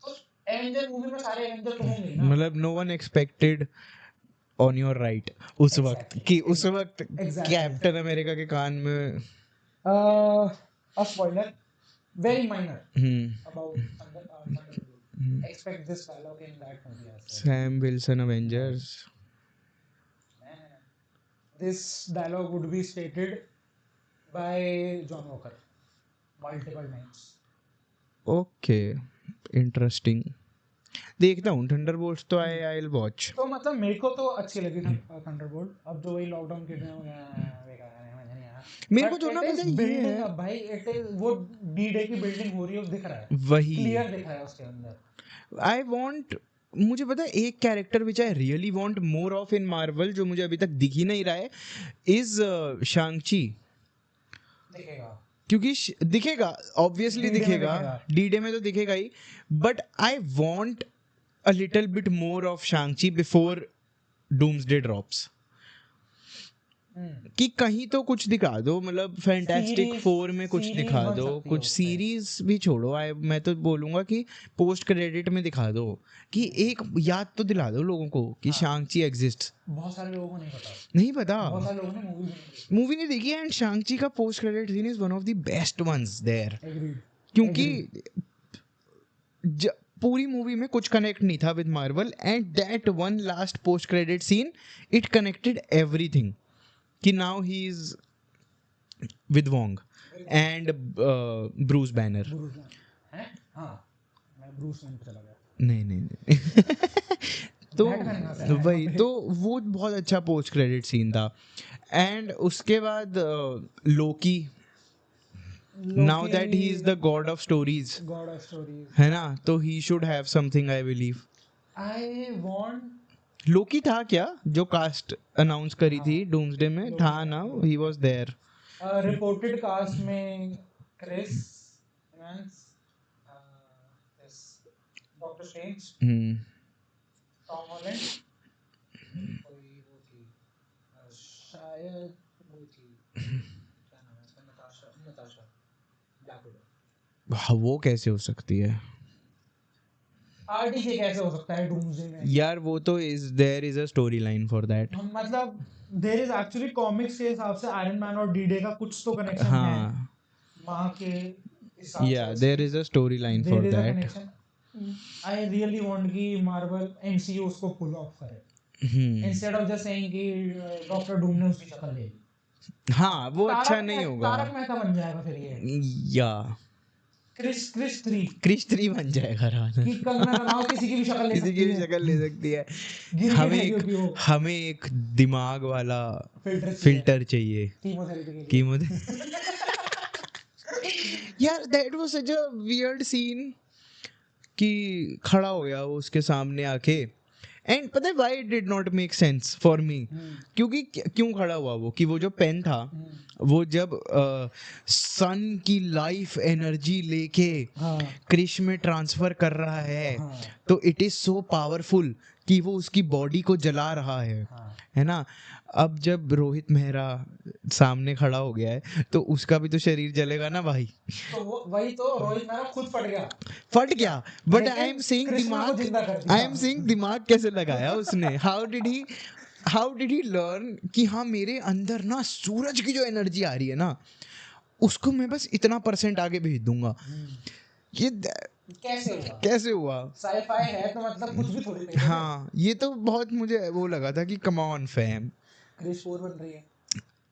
तो एवेंजर मूवी में सारे एवेंजर तो होंगे ही ना, मतलब no one expected on your right उस वक्त कि उस वक्त कैप्टन अमेरिका के कान में a spoiler, very minor about Thunderbolt. Expect this dialogue in that movie as well. Sam Wilson Avengers. This dialogue would be stated by John Walker multiple times. Okay interesting. देखता हूँ Thunderbolts तो I will watch. तो मतलब मेरे को तो अच्छी लगी थंडरबोल्ट। अब जो वही लॉकडाउन के मेरे को जो ना पता है ये है भाई, इट इज वो डी-डे की बिल्डिंग हो रही है, दिख रहा है, वही क्लियर दिख रहा है उसके अंदर। आई वांट, मुझे पता है एक character which I really want more of in Marvel जो मुझे अभी तक दिख ही नहीं रहा है इज शांग-ची। दिखेगा क्योंकि दिखेगा ऑब्वियसली D-Day में दिखेगा, दिखेगा। डी-डे में तो दिखेगा ही, but I want a little bit more of Shang Chi before Doomsday drops. कि कहीं तो कुछ दिखा दो, मतलब फैंटास्टिक फोर में कुछ दिखा दो, कुछ सीरीज भी छोड़ो। मैं तो बोलूंगा कि पोस्ट क्रेडिट में दिखा दो, कि एक याद तो दिला दो लोगों को कि शांग-ची एग्जिस्ट। बहुत सारे लोगों को नहीं पता, बहुत सारे लोगों ने मूवी नहीं देखी एंड शांग-ची का post credit scene is one of the best ones there. Agreed. क्योंकि पूरी मूवी में कुछ कनेक्ट नहीं था with Marvel and that one last post credit scene it connected everything. कि now he is with Wong and Bruce Banner. हाँ, मैं ब्रूस वैन पे चला गया। नहीं तो बैठ करने कहाँ से आया वही वहाँ पे? तो वो बहुत अच्छा पोस्ट क्रेडिट सीन था. एंड उसके बाद Loki, now that he is the god of stories, god of stories. है ना, तो he should have something I believe. I want Loki था क्या जो कास्ट अनाउंस करी थी हाँ, डूम्सडे में, लोकी था था, ना, लोकी ही था. Was there. रिपोर्टेड कास्ट में Chris Evans, Doctor Strange, Tom Holland, कोई वो थी शायद वो थी, क्या नाम है उसका, नताशा ब्लैक विडो. वो कैसे हो सकती है आरडीजे कैसे हो सकता है डूम्सडे में? यार? वो तो is there is a story line for that. मतलब देयर इज एक्चुअली कॉमिक्स के हिसाब से आयरन मैन और डी-डे का कुछ तो कनेक्शन है हाँ, वहाँ के हिसाब या से. There is a story line there for is a that. Connection. I really want कि मार्वल एमसीयू उसको पुल ऑफ करे इंस्टेड ऑफ जस्ट सेइंग कि डॉक्टर डूम ने उसकी शक्ल ले ली. हाँ, वो अच्छा नहीं होगा. तारक मेहता बन जाएगा फिर ये. या क्रिस 3 क्रिश 3 बन जाएगा राना. कि कंगना रनावत किसी की भी शक्ल ले किसी सकती की भी है. शक्ल ले सकती है. गिरगिट हमें है एक क्योंकि वो हमें एक दिमाग वाला फिल्टर फिल्टर चाहिए कीमोथेरेपी के लिए. कीमो. यार that was such a weird scene कि खड़ा हो गया वो उसके सामने आके. एंड पता है why it did not make sense for me, क्योंकि क्यों खड़ा हुआ वो, कि वो जो पेन था वो जब सन की लाइफ एनर्जी लेके क्रिश में ट्रांसफर कर रहा है, तो इट इज सो पावरफुल कि वो उसकी बॉडी को जला रहा है ना. अब जब रोहित मेहरा सामने खड़ा हो गया है तो उसका भी तो शरीर जलेगा ना भाई. तो वही तो रोहित मेहरा खुद फट गया. बट लेकिन आई एम सेइंग कृष्णा को जिंदा कर दिमाग, दिया. आई एम सेइंग दिमाग कैसे लगाया उसने. हाउ डिड ही लर्न कि हाँ मेरे अंदर ना सूरज की जो एनर्जी आ रही है ना उसको मैं बस इतना % आगे भेज दूंगा. ये कैसे हुआ? साईफाई है तो मतलब कुछ भी थोड़ी पेश है. हाँ, ये तो बहुत मुझे वो लगा था कि कम ऑन फैम. क्रिश 4 बन रही है.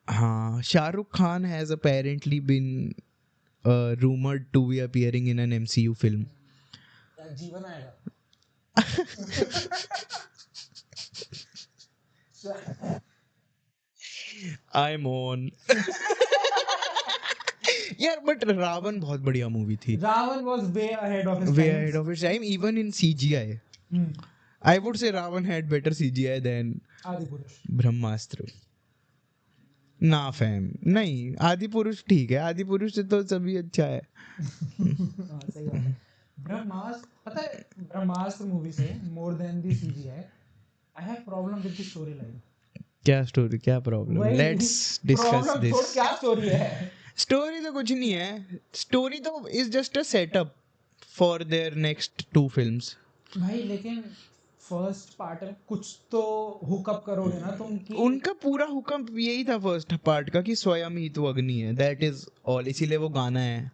हाँ, Shahrukh Khan has apparently been rumored to be appearing in an MCU film. जीवन आएगा. I'm on. यार बट रावण बहुत बढ़िया मूवी थी. Ravan was way ahead of his Way time. ahead of its time, even in CGI. I would say Ravan had better CGI than Adipurush. ब्रह्मास्त्र. ना fam नहीं, आदि पुरुष ठीक है, आदि पुरुष से तो सभी अच्छा है. सही बात है. ब्रह्मास्त्र, पता है ब्रह्मास्त्र मूवी से more than the CGI, I have problem with the storyline. क्या स्टोरी, क्या प्रॉब्लम? Let's discuss this. क्या स्टोरी है? स्टोरी तो कुछ नहीं है. स्टोरी तो is just a setup for their next 2 films. भाई लेकिन फर्स्ट पार्ट में कुछ तो हुकअप करोगे ना तुम कि उनका पूरा हुकम यही था फर्स्ट पार्ट का कि स्वयं ही तो अग्नि है, दैट इज ऑल. इसीलिए वो गाना है,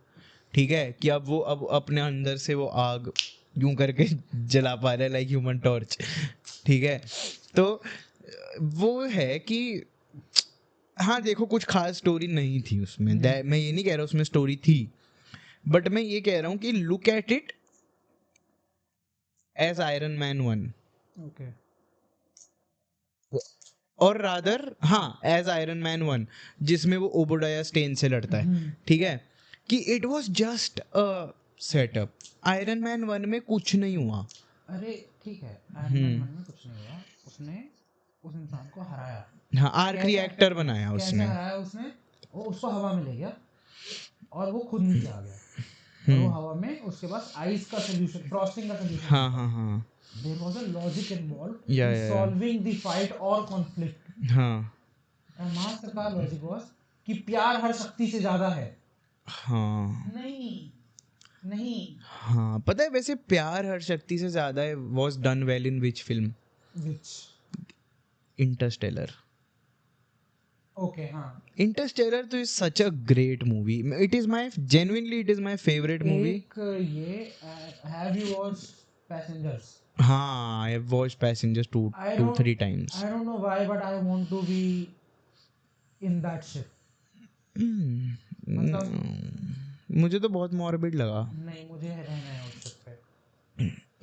ठीक है, कि अब अपने अंदर से वो आग यूं करके जला पा रहा है लाइक ह्यूमन टॉर्च. ठीक है, तो वो है कि हाँ देखो कुछ खास स्टोरी नहीं थी उसमें. मैं ये नहीं कह रहा उसमें स्टोरी थी, बट मैं ये कह रहा हूँ कि look at it as Iron Man 1. Okay. और रादर हाँ एज आयरन मैन 1 जिसमें वो ओबोडाया स्टेन से लड़ता है. ठीक है, कि it was just a setup. Iron Man 1 में कुछ नहीं हुआ. अरे ठीक है, आयरन मैन में कुछ नहीं हुआ. उसने उस इंसान को हराया. हाँ, आर्क रिएक्टर बनाया उसने. कैसे हराया उसने? वो उसको हवा में ले गया और वो खुद नीचे आ गया. और वो हवा में उसके पास आइस का सॉल्यूशन, फ्रॉस्टिंग का सॉल्यूशन. हाँ. There was a logic involved Yeah, in yeah. solving the fight or conflict. हाँ. ब्रह्मास्त्र का लॉजिक वाज कि प्यार हर शक्ति से ज्यादा है. हाँ. नहीं. हाँ, पता है वैसे प्यार हर शक्ति से ज्यादा है was done well in which film? Which? Interstellar. Okay, हाँ. Interstellar तो is such a great movie. It is my favorite movie. एक ये have you watched Passengers? हाँ, I have watched Passengers 2-3 times. I don't know why, but I want to be in that ship. मतलब मुझे तो बहुत morbid लगा. नहीं, मुझे रहना है उस ship पे.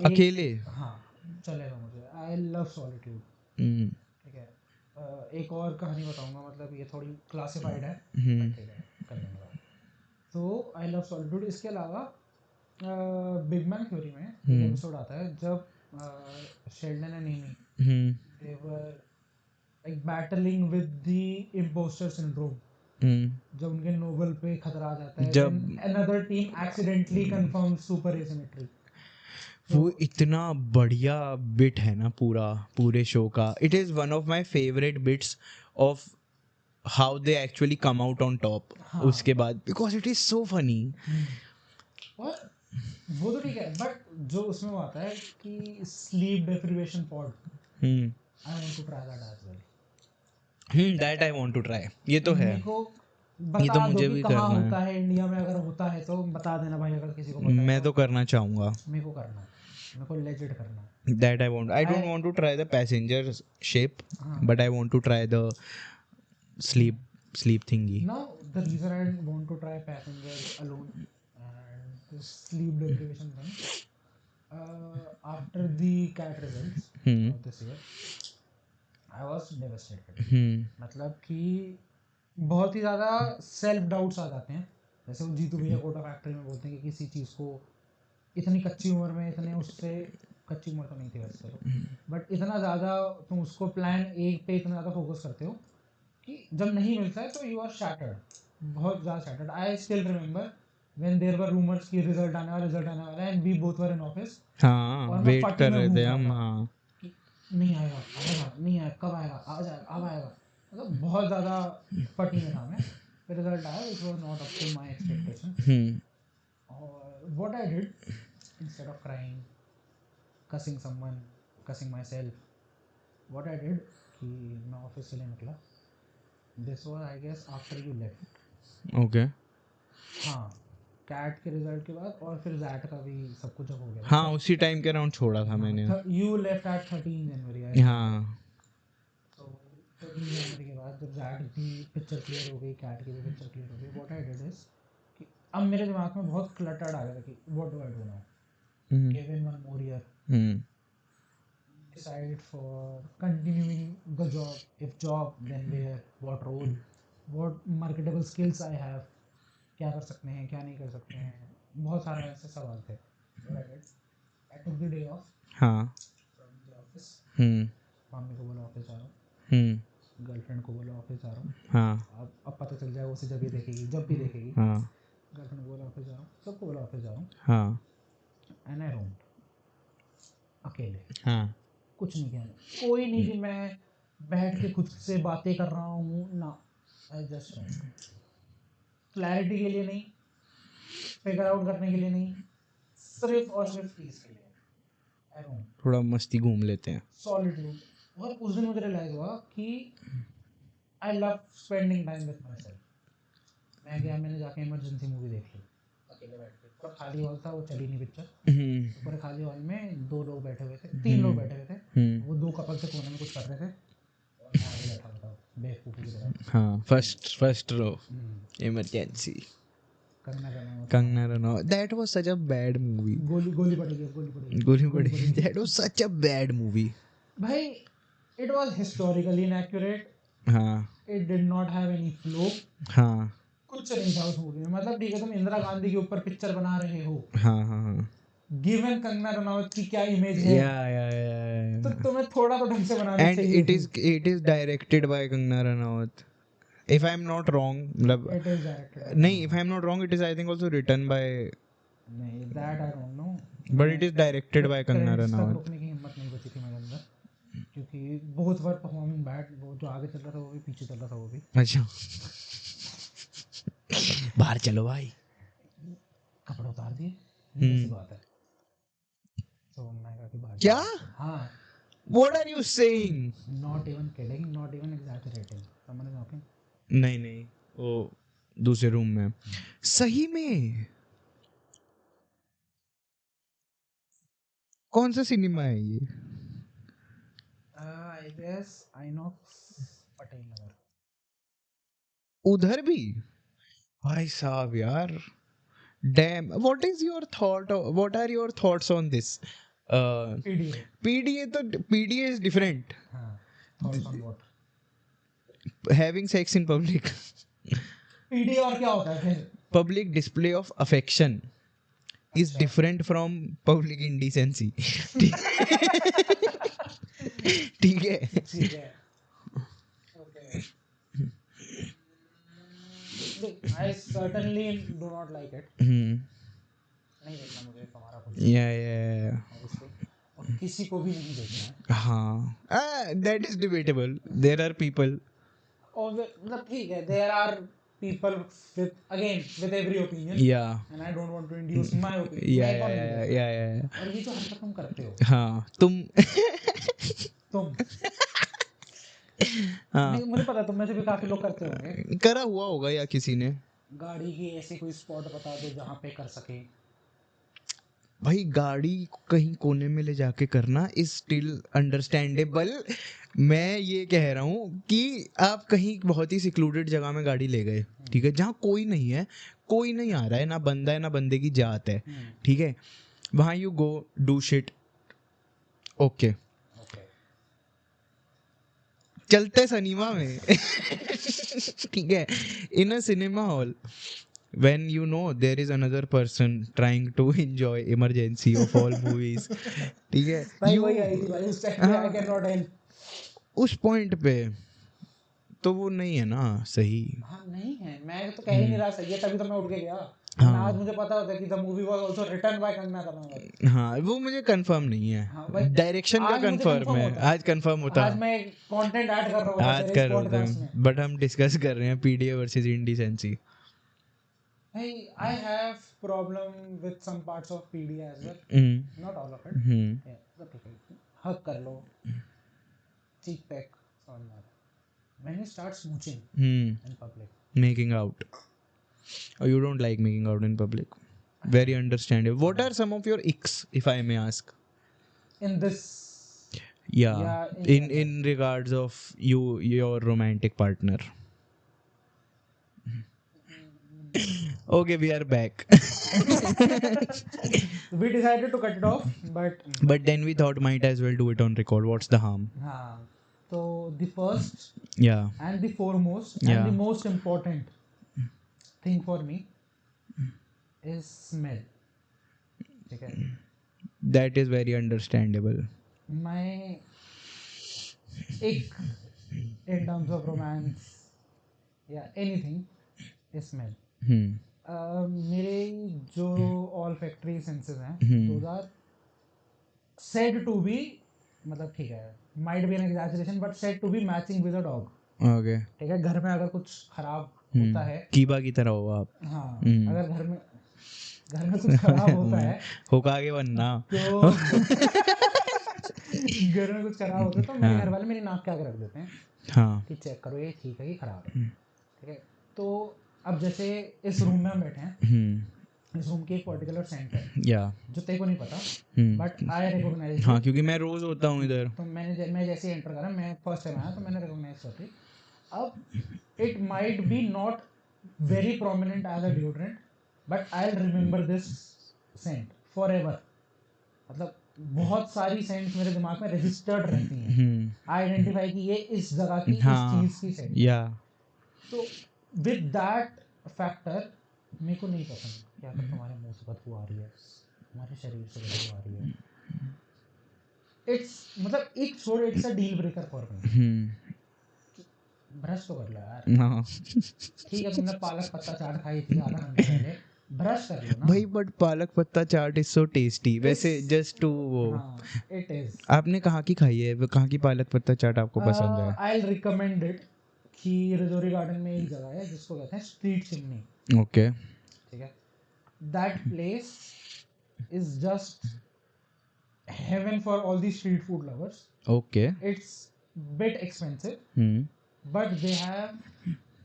अकेले. हाँ, चलेगा मुझे। I love solitude. हम्म ठीक है। एक और कहानी बताऊंगा, मतलब ये थोड़ी क्लासिफाइड है, हम्म ठीक है, कर लेंगे बात। तो आई लव सॉलिट्यूड। इसके अलावा बिग बैंग थ्योरी में एक एपिसोड आता है जब Sheldon and Amy they were like battling with the impostor syndrome. जब उनके नोबल पे खतरा आ जाता है, जब another team accidentally confirm super asymmetry. वो इतना बढ़िया बिट है ना पूरे शो का. It is one of my favourite bits of how they actually come out on top. उसके बाद because it is so funny. और वो तो ठीक है, बट जो उसमें वो आता है कि sleep deprivation pod, I want to try that as well. That I want to try. ये तो है. मेरे को ये तो बता दो मुझे कि भी कहाँ करना होता है. है इंडिया में, अगर होता है तो बता देना भाई, अगर किसी को पता है मैं तो करना चाहूंगा. मेरे को करना है, मेरे को लेजिट करना है। That I want. I don't want to try the passenger ship, but I want to try the sleep thingy. Now the reason I want to try passenger alone and this sleep deprivation thing, after the cat results of this year, I was devastated. मतलब कि बहुत ही ज़्यादा self doubts आ जाते हैं। जैसे वो जीतू भैया Kota factory में बोलते हैं कि किसी चीज़ को इतनी कच्ची उम्र में इतने उससे, कच्ची उम्र तो नहीं थी वैसे चलो, बट इतना ज़्यादा तुम उसको प्लान ए पे इतना ज़्यादा फोकस करते हो कि जब नहीं मिलता है तो यू आर शैटर्ड, बहुत ज़्यादा shattered. I still remember when there were rumours कि रिजल्ट आने वाला है and we both were in office. हाँ, वेट कर रहे थे हम. हाँ, नहीं आएगा नहीं आएगा, कब आएगा, आ जाएगा, अब आएगा, मतलब बहुत ज़्यादा फटी में था मैं। फिर रिजल्ट आया, it was not up to my expectation. और what I did, instead of crying, cussing someone, cussing myself, what I did कि मैं ऑफिस से निकला. This was I guess after you left. okay. हाँ, कैट के result के बाद और फिर जैट का भी सब कुछ जब हो गया. हाँ, उसी टाइम के राउंड छोड़ा था मैंने. You left at 13 जनवरी. हाँ. तो 13 जनवरी के बाद जब जैट की पिक्चर क्लियर हो गई, कैट की भी पिक्चर क्लियर हो गई, what I did is कि अब मेरे दिमाग में बहुत क्लटर्ड आ गया था कि what do I do now? Given one more year. Decide for continuing the job. If job, then where, what role, what marketable skills I have, क्या कर सकते हैं, क्या नहीं कर सकते हैं, बहुत सारे ऐसे सवाल थे. I took the day off हाँ. from the office. मम्मी को बोला ऑफिस जा रहा हूँ, गर्लफ्रेंड को बोला ऑफिस जा रहा हूँ. हाँ. अब पता चल जाएगा उसे, जब भी देखेगी, जब भी देखेगी. हाँ. गर्लफ्रेंड को बोला ऑफिस जा रहा हूँ, सबको बोला ऑफिस जा रहा हूँ. हाँ. एंड आई रोम्ड अकेले. हाँ. कुछ नहीं किया, कोई नहीं कि मैं बैठ के खुद से बातें कर रहा हूँ ना. आई जस्ट क्लैरिटी के लिए नहीं, फिगर आउट करने के लिए नहीं, सिर्फ और सिर्फ पीस के लिए. आई रोम, थोड़ा मस्ती घूम लेते हैं. सॉलिट्यूड. और उस दिन मुझे रियलाइज हुआ कि I love spending time with my self. मैं गया, मैंने जाके इमरजेंसी मूवी देख ली अकेले बैठ के. पूरा खाली हॉल था, वो चली नहीं पिक्चर. पूरे खाली हॉल में 2 लोग बैठे हुए थे, 3 लोग बैठे हुए थे. वो 2 कपल से कोने में कुछ कर रहे थे और मैं आगे बैठा हुआ था बेवकूफ़ी की तरह. हाँ, first row, emergency. Kangana Ranaut. That was such a bad movie. गोली पड़ेगी. That was such a bad movie. भाई इट वाज हिस्टोरिकली इनएक्यूरेट. हाँ. It did not have any flow. हाँ. कुछ नहीं था उस मूवी में. मतलब ठीक है, तुम इंदिरा गांधी के ऊपर पिक्चर बना रहे हो. हाँ. गिवन कंगना रनौत की क्या इमेज है, या तो तुम्हें थोड़ा तो ढंग से बनाना चाहिए. And it is directed by Kangana Ranaut. If I'm not wrong, मतलब It is directed. नहीं, if I'm not wrong, it is I think also written by. नहीं, that I don't know. But it is directed by Kangana Credits तक रनौत. रोकने की हिम्मत नहीं बची थी मेरे अंदर, क्योंकि बहुत बार परफॉर्मिंग बैड. वो जो आगे चल रहा था वो भी, पीछे चल रहा था वो भी. अच्छा. बाहर चलो भाई. कपड़े उतार दिए, ऐसी बात है. तो मैं कहा कि बाहर क्या? हाँ. What are you saying? Not even kidding, not even exaggerating. Someone is knocking. नहीं, वो दूसरे रूम में. सही में? कौन सा सिनेमा है ये? I guess Inox Patel Nagar. उधर भी? भाई साहब यार. Damn. What are your thoughts on this? PDA PDA is different. हाँ, thoughts on what? Having sex in public. PDA और क्या होता है फिर? Public display of affection is different from public indecency. ठीक है. ठीक है. Okay. I certainly do not like it. नहीं देखना मुझे तुम्हारा कुछ. Yeah. Obviously. और किसी को भी नहीं देखना है. हाँ. That is debatable. There are people. और मतलब ठीक है. There are people with every opinion. Yeah. And I don't want to induce my opinion. Yeah. और ये जो हरकत तुम करते हो. हाँ. तुम. हाँ. नहीं, मुझे पता है तुम में से भी काफी लोग करते होंगे. करा हुआ होगा या किसी ने. गाड़ी की ऐसी कोई स्पॉट बता दो जहाँ पे कर सके. भाई गाड़ी कहीं कोने में ले जाके करना इज स्टिल अंडरस्टैंडेबल. मैं ये कह रहा हूँ कि आप कहीं बहुत ही सिक्लूडेड जगह में गाड़ी ले गए, ठीक है, जहाँ कोई नहीं है, कोई नहीं आ रहा है, ना बंदा है ना बंदे की जात है, ठीक है, वहाँ you go do shit. Okay, चलते सिनेमा में. ठीक है, in a cinema hall when you know there is another person trying to enjoy emergency of all movies. ठीक है, भाई वही आई थी भाई उस टाइम पे. I cannot help. उस पॉइंट पे तो वो नहीं है ना सही. हाँ नहीं है, मैं तो कह ही नहीं रहा सही है, तभी तो मैं उठ के गया. हाँ. आज मुझे पता होता है कि the movie was also written by Kangana Ranaut. हाँ, वो मुझे कंफर्म नहीं है. हाँ, डायरेक्शन का कंफर्म है. आज कंफर्म होता. आज मैं कंटेंट ऐड कर रहा हूँ आज कर रहे हैं, बट हम डिस्कस कर रहे हैं PDA versus indecency. Hey, I have problem with some parts of PDA as well. Not all of it. Yeah, but okay. Hug कर लो, cheek peck, समझ में आता है. When you start smooching in public, making out. Oh, you don't like making out in public. Very understandable. What are some of your icks, if I may ask? In this. Yeah. In regards of your romantic partner. Okay, we are back. We decided to cut it off, but then we thought might as well do it on record. What's the harm? हाँ, so the first, and the foremost, and the most important thing for me is smell. ठीक है. That is very understandable. My ick in terms of romance, anything is smell. मेरे जो olfactory senses हैं, those are said to be, मतलब ठीक है, might be an exaggeration, but said to be matching with a dog. Okay. ठीक है, घर में अगर कुछ खराब होता है, कीबा की तरह हो आप. हाँ, अगर घर में कुछ खराब होता है, होगा आगे बनना. तो घर में कुछ खराब होता है तो मेरे घर वाले मेरी नाक के आगे रख देते हैं. हाँ. कि चेक करो ये ठीक है कि खराब है. ठीक है, तो अब जैसे इस रूम में हम बैठे हैं, इस रूम की एक पर्टिकुलर सेंट है जो तेरे को नहीं पता, बट आई रिकॉग्नाइज. हाँ, क्योंकि मैं रोज होता हूँ इधर. तो मैं जैसे ही एंटर करा, मैं फर्स्ट टाइम आया तो मैंने रिकॉग्नाइज कर दी. अब it might be not very prominent as a deodorant, but I will remember this scent for ever. मतलब बहुत सारी सेंट्स मेरे दिमाग में रजिस्टर्ड रहती हैं. आई आइडेंटिफाई कि ये इस जगह की इस चीज की सेंट. तो विद दैट फैक्टर मेरे को नहीं पसंद कि अगर तुम्हारे मुंह से बदबू आ रही है, तुम्हारे शरीर से बदबू आ रही है, इट्स मतलब it's a deal breaker for me. Brush तो कर लो यार. ठीक है, तुमने पालक पत्ता चाट खाई थी आधा घंटा पहले, ब्रश कर लो ना भाई. बट पालक पत्ता चाट इज सो टेस्टी. वैसे जस्ट टू वो, इट इज. आपने कहाँ की खाई है, कहाँ की पालक पत्ता चाट आपको पसंद है? आई विल रिकमेंड इट कि रजौरी गार्डन में एक जगह है जिसको कहते हैं स्ट्रीट चिमनी. ओके. ठीक है, that place is just heaven for all the street food lovers. Okay. It's bit expensive, but they have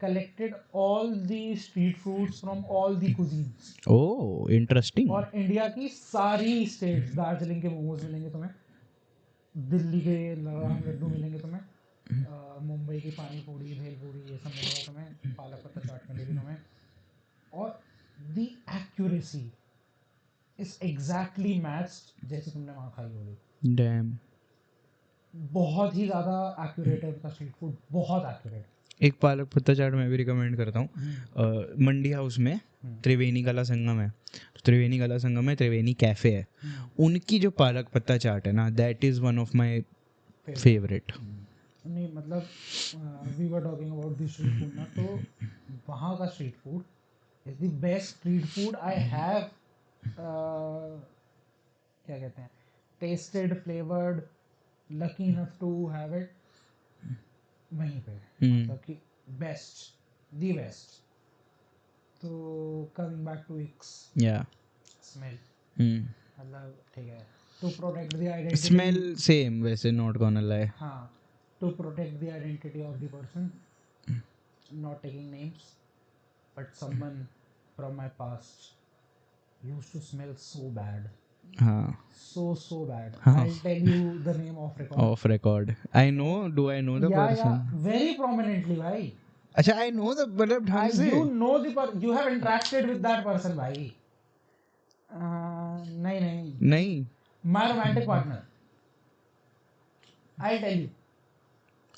collected all the street foods from all the cuisines. Oh, interesting. और India की सारी states, Darjeeling के मोमोज मिलेंगे तुम्हें, दिल्ली के लगाम लड्डू मिलेंगे तुम्हें, मुंबई की पानी पूरी, भेल पूरी, ये सब मिलेगा तुम्हें, पालक पत्ता चाट मिलेगी तुम्हें. और the accuracy is exactly matched जैसे तुमने वहाँ खाई होगी। डैम। बहुत ही ज़्यादा एक्यूरेट है उनका स्ट्रीट फूड, बहुत एक्यूरेट। एक पालक पत्ता चाट मैं भी रिकमेंड करता हूँ। मंडी हाउस में त्रिवेणी कला संगम है, तो त्रिवेणी कला संगम में त्रिवेणी कैफ़े है, उनकी जो पालक पत्ता चाट है ना, that is one of my favourite. नहीं मतलब we were talking about the street food ना, तो वहाँ का street food is the best street food I have क्या कहते हैं, tested, flavoured, lucky enough to have it वहीं पे, मतलब कि बेस्ट, द बेस्ट। तो कमिंग बैक टू इक्स, या स्मेल, मतलब ठीक है, to protect the identity, smell same वैसे, नॉट गोना लाई। हाँ, to protect the identity of the person, not taking names, but someone from my past used to smell so bad, so bad. I'll tell you the name off record. Off record, I know, do I know the person? Yeah, very prominently, भाई। अच्छा, I know the, मतलब ढंग से you know you have interacted with that person, भाई। नहीं, my romantic partner, I'll tell you.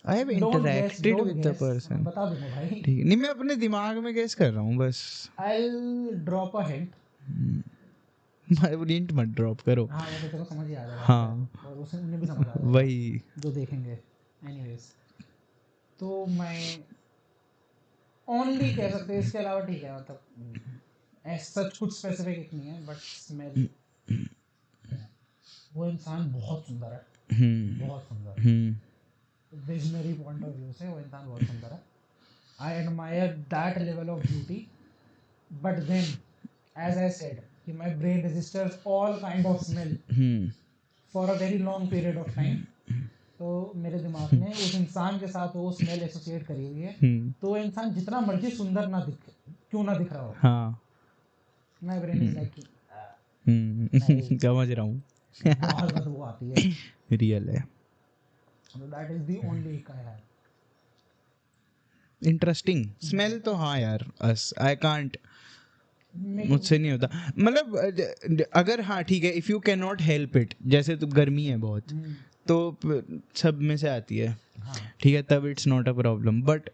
I have interacted with the person. बता दूंगा भाई। ठीक, नहीं मैं अपने दिमाग में गेस कर रहा हूँ बस। I'll drop a hint. Hint मत ड्रॉप करो। हाँ, वो तेरे को समझ ही आ जाएगा। हाँ, और उसे उन्हें भी समझ आ जाएगा, वही जो देखेंगे। Anyways, तो मैं ओनली कह सकते हैं, इसके अलावा ठीक है, मतलब ऐसा कुछ स्पेसिफिक नहीं है, बट स्मेल, वो इंसान बहुत सुंदर है, बहुत सुंदर, विजनरी पॉइंट ऑफ व्यू से वो इंसान बहुत सुंदर है। I admire that level of beauty, but then as I said कि my brain registers all kind of smell for a very long period of time. तो मेरे दिमाग ने उस इंसान के साथ वो स्मेल एसोसिएट करी हुई है, तो वो इंसान जितना मर्जी सुंदर ना दिख, क्यों ना दिख रहा हो, हाँ, माय ब्रेन इज लाइक समझ रहा हूँ। बहुत बदबू आती है, रियल है। दैट इज द ओनली इक आई हैव। इंटरेस्टिंग स्मेल तो हाँ यार, आई कांट, मुझसे नहीं होता। मतलब अगर हाँ ठीक है, if you can not help it, जैसे तो गर्मी है बहुत, तो सब में से आती है, ठीक है, तब it's not a problem, but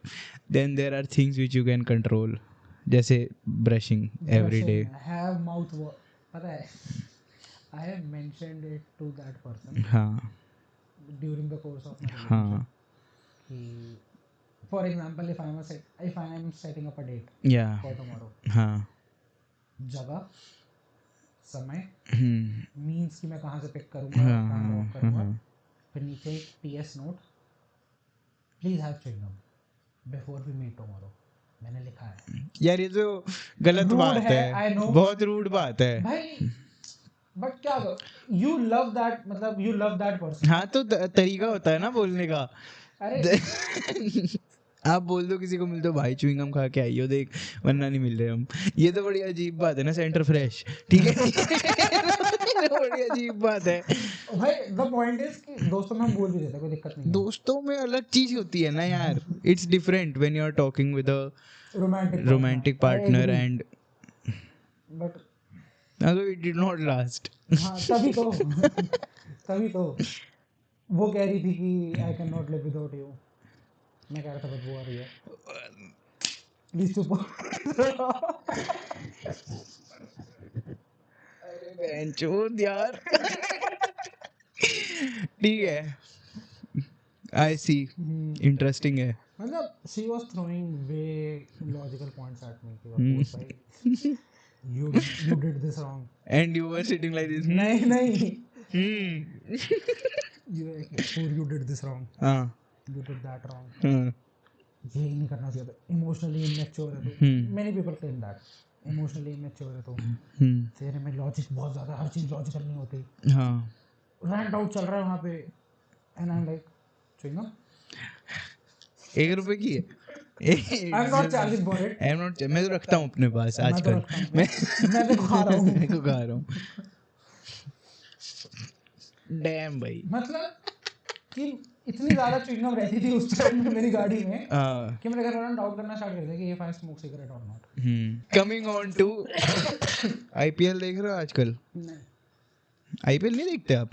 then there are things which you can control, जैसे brushing every day. Have mouth, पता है, I have mentioned it to that person, हाँ, during the course of my relationship, हाँ, for example, if I am setting up a date for tomorrow, हाँ, जगह, समय, means कि मैं कहाँ से पिक करूँगा, कहाँ ड्रॉप करूँगा, फिर नीचे एक PS note, please have chewing gum before we meet tomorrow, मैंने लिखा है। यार ये तो गलत बात है, बहुत रूड बात है भाई, बट क्या यू लव दैट, मतलब यू लव दैट पर्सन। हाँ, तो तरीका होता है ना बोलने का। अरे आप बोल दो किसी को मिलते हो, भाई च्युइंगम खा के आइयो देख, वरना नहीं मिल रहे हम, ये तो बड़ी अजीब बात है ना, सेंटर फ्रेश, ठीक है। बड़ी अजीब बात है भाई। द पॉइंट इज कि दोस्तों में हम बोल भी देते हैं, कोई दिक्कत नहीं है। दोस्तों में अलग चीज होती है ना यार, it's different when you are talking with a romantic partner and, but it did not last. हाँ, तभी तो वो कह रही थी कि आई can not live without you, मैं कह रहा था बदबू आ रही है, प्लीज चुप। अरे बेंचोद यार। ठीक है, आई सी, इंटरेस्टिंग है। मतलब she was throwing way logical points at me कि भाई you did this wrong, and you were sitting like this. नहीं you did this wrong, you did that wrong, ये नहीं करना चाहिए था, इमोशनली इमेच्योर है तो, many people claim that emotionally immature है तो, तेरे में लॉजिक बहुत ज़्यादा, हर चीज़ लॉजिकल नहीं होती। हाँ, रैंट आउट चल रहा है वहाँ पे, and I am like chewing gum 1 रुपए की है। I'm not charging for it. मैं तो रखता हूँ अपने पास आजकल, मैं तो खा रहा हूँ, मैं तो खा रहा हूँ। डैम भाई, मतलब कि इतनी ज़्यादा च्युइंगम रहती थी उस टाइम में मेरी गाड़ी में हाँ कि मेरे घर वालों ने डाउट करना स्टार्ट कर दिया कि ये फाइव स्मोक सिगरेट और not. Coming on to IPL देख रहे हो आजकल? नहीं आईपीएल नहीं देखते आप?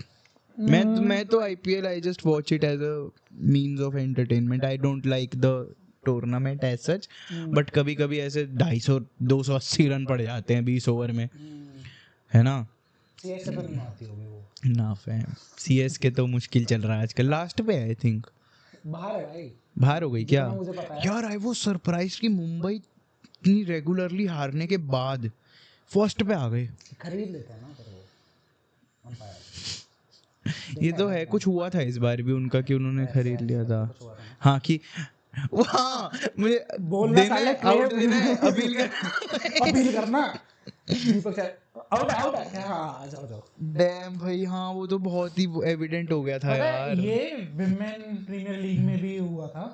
मैं तो IPL I just watch it as a means of entertainment. I don't like the tournament as such, but कभी कभी ऐसे 250-280 रन पड़ जाते हैं 20 ओवर में, है ना? सीएस से तो नहीं आती होगी वो, ना फैम. सीएसके तो मुश्किल चल रहा है आजकल, लास्ट पे आई थिंक. बाहर है भाई, बाहर हो गई क्या? जितना मुझे पता है। यार आई वो सरप्राइज कि मुंबई इतनी रेगुलरली हारने के बाद फर्स्ट पे आ गए. खरीद लेते हैं ना फिर वो अंपायर। ये तो है, कुछ हुआ था इस बार भी उनका कि उन्होंने खरीद लिया था. कुछ हुआ था ना। हाँ कि हाँ मुझे बोलना देना है, साले आउट देना है, अपील कर. अपील करना दीपक सर आउट है हाँ जाओ जाओ। डैम भाई, हाँ वो तो बहुत ही एविडेंट हो गया था पता है यार. ये विमेन प्रीमियर लीग में भी हुआ था,